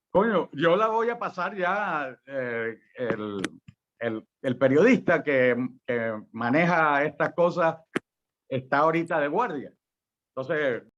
coño, yo la voy a pasar ya el periodista que maneja estas cosas está ahorita de guardia. Entonces,